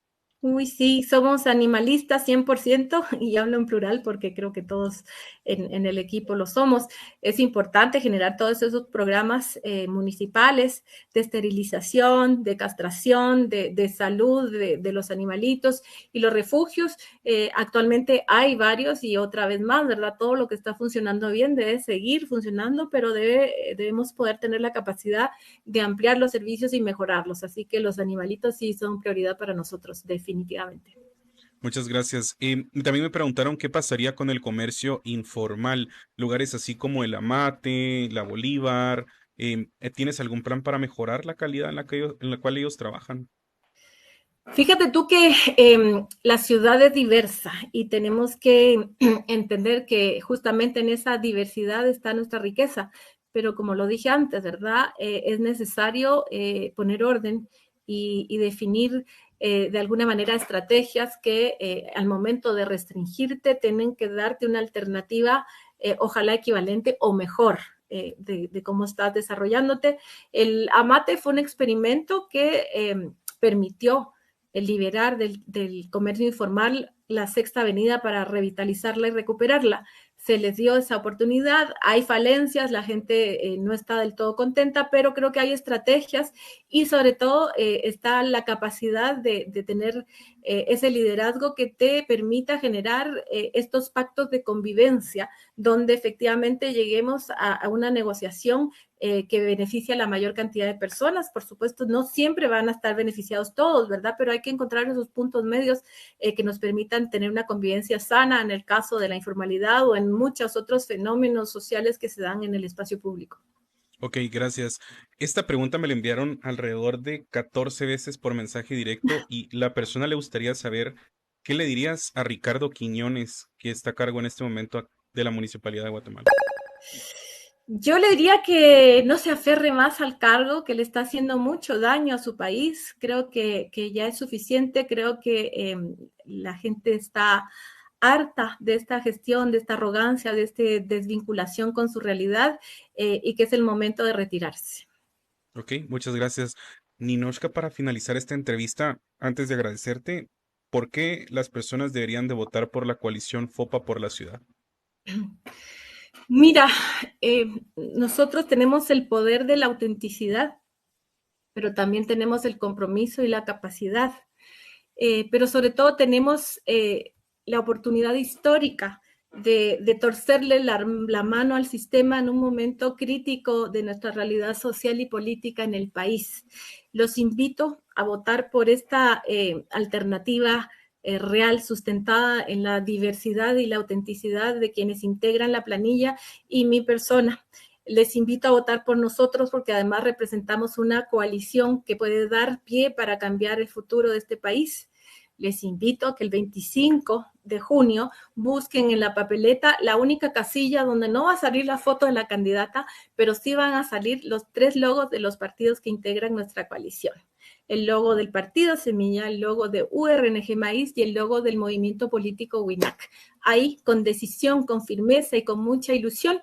Speaker 2: Uy, sí, somos animalistas 100% y hablo en plural porque creo que todos en el equipo lo somos. Es importante generar todos esos programas municipales de esterilización, de castración, de salud de los animalitos y los refugios. Actualmente hay varios y otra vez más, ¿verdad? Todo lo que está funcionando bien debe seguir funcionando, pero debemos poder tener la capacidad de ampliar los servicios y mejorarlos. Así que los animalitos sí son prioridad para nosotros, definitivamente.
Speaker 1: Muchas gracias. También me preguntaron qué pasaría con el comercio informal, lugares así como el Amate, la Bolívar. ¿Tienes algún plan para mejorar la calidad en la cual ellos trabajan?
Speaker 2: Fíjate tú que la ciudad es diversa y tenemos que entender que justamente en esa diversidad está nuestra riqueza. Pero como lo dije antes, ¿verdad? Es necesario poner orden y definir de alguna manera estrategias que al momento de restringirte tienen que darte una alternativa ojalá equivalente o mejor de cómo estás desarrollándote. El AMATE fue un experimento que permitió liberar del comercio informal la Sexta Avenida para revitalizarla y recuperarla. Se les dio esa oportunidad, hay falencias, la gente no está del todo contenta, pero creo que hay estrategias y sobre todo está la capacidad de tener ese liderazgo que te permita generar estos pactos de convivencia donde efectivamente lleguemos a una negociación que beneficia a la mayor cantidad de personas. Por supuesto, no siempre van a estar beneficiados todos, ¿verdad? Pero hay que encontrar esos puntos medios que nos permitan tener una convivencia sana en el caso de la informalidad o en muchos otros fenómenos sociales que se dan en el espacio público.
Speaker 1: Ok, gracias. Esta pregunta me la enviaron alrededor de 14 veces por mensaje directo y la persona le gustaría saber qué le dirías a Ricardo Quiñones, que está a cargo en este momento de la Municipalidad de Guatemala.
Speaker 2: Yo le diría que no se aferre más al cargo, que le está haciendo mucho daño a su país. Creo que ya es suficiente. Creo que la gente está harta de esta gestión, de esta arrogancia, de esta desvinculación con su realidad y que es el momento de retirarse.
Speaker 1: Ok, muchas gracias. Ninoshka, para finalizar esta entrevista, antes de agradecerte, ¿por qué las personas deberían de votar por la coalición FOPA por la ciudad?
Speaker 2: Mira, nosotros tenemos el poder de la autenticidad, pero también tenemos el compromiso y la capacidad. Pero sobre todo tenemos la oportunidad histórica de torcerle la mano al sistema en un momento crítico de nuestra realidad social y política en el país. Los invito a votar por esta alternativa real, sustentada en la diversidad y la autenticidad de quienes integran la planilla y mi persona. Les invito a votar por nosotros porque además representamos una coalición que puede dar pie para cambiar el futuro de este país. Les invito a que el 25 de junio busquen en la papeleta la única casilla donde no va a salir la foto de la candidata, pero sí van a salir los 3 logos de los partidos que integran nuestra coalición. El logo del partido Semilla, el logo de URNG Maíz y el logo del movimiento político WINAC. Ahí, con decisión, con firmeza y con mucha ilusión,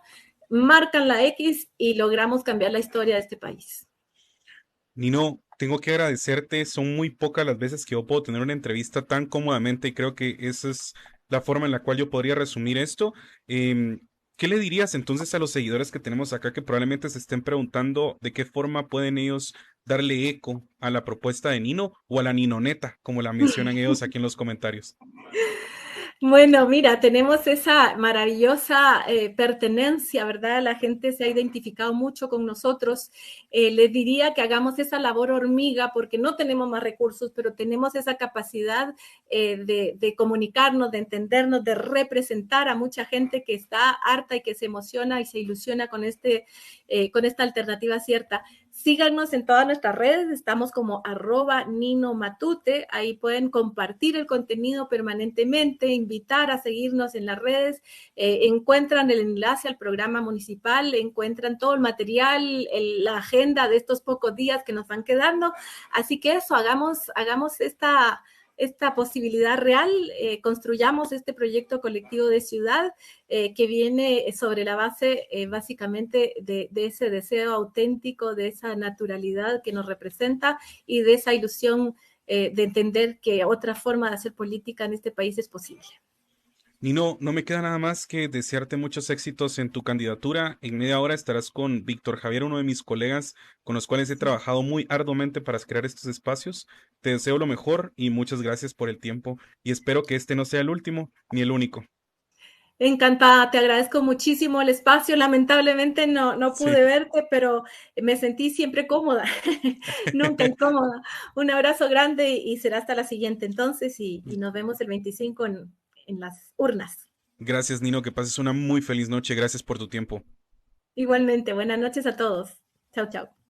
Speaker 2: marcan la X y logramos cambiar la historia de este país.
Speaker 1: Nino, tengo que agradecerte, son muy pocas las veces que yo puedo tener una entrevista tan cómodamente y creo que esa es la forma en la cual yo podría resumir esto. Em, ¿Qué le dirías entonces a los seguidores que tenemos acá que probablemente se estén preguntando de qué forma pueden ellos darle eco a la propuesta de Nino o a la Ninoneta, como la mencionan ellos aquí en los comentarios?
Speaker 2: Bueno, mira, tenemos esa maravillosa pertenencia, ¿verdad? La gente se ha identificado mucho con nosotros. Les diría que hagamos esa labor hormiga porque no tenemos más recursos, pero tenemos esa capacidad de comunicarnos, de entendernos, de representar a mucha gente que está harta y que se emociona y se ilusiona con esta alternativa cierta. Síganos en todas nuestras redes, estamos como @ninomatute, ahí pueden compartir el contenido permanentemente, invitar a seguirnos en las redes, encuentran el enlace al programa municipal, encuentran todo el material, la agenda de estos pocos días que nos van quedando, así que eso, hagamos esta posibilidad real, construyamos este proyecto colectivo de ciudad que viene sobre la base básicamente de ese deseo auténtico, de esa naturalidad que nos representa y de esa ilusión de entender que otra forma de hacer política en este país es posible.
Speaker 1: Nino, no me queda nada más que desearte muchos éxitos en tu candidatura. En media hora estarás con Víctor Javier, uno de mis colegas con los cuales he trabajado muy arduamente para crear estos espacios. Te deseo lo mejor y muchas gracias por el tiempo y espero que este no sea el último ni el único.
Speaker 2: Encantada, te agradezco muchísimo el espacio. Lamentablemente no
Speaker 1: Sí,
Speaker 2: pude verte, pero me sentí siempre cómoda, nunca incómoda. Un abrazo grande y será hasta la siguiente entonces y nos vemos el 25 en las urnas.
Speaker 1: gracias Nino, que pases una muy feliz noche. Gracias por tu tiempo.
Speaker 2: Igualmente, buenas noches a todos. Chao, chao.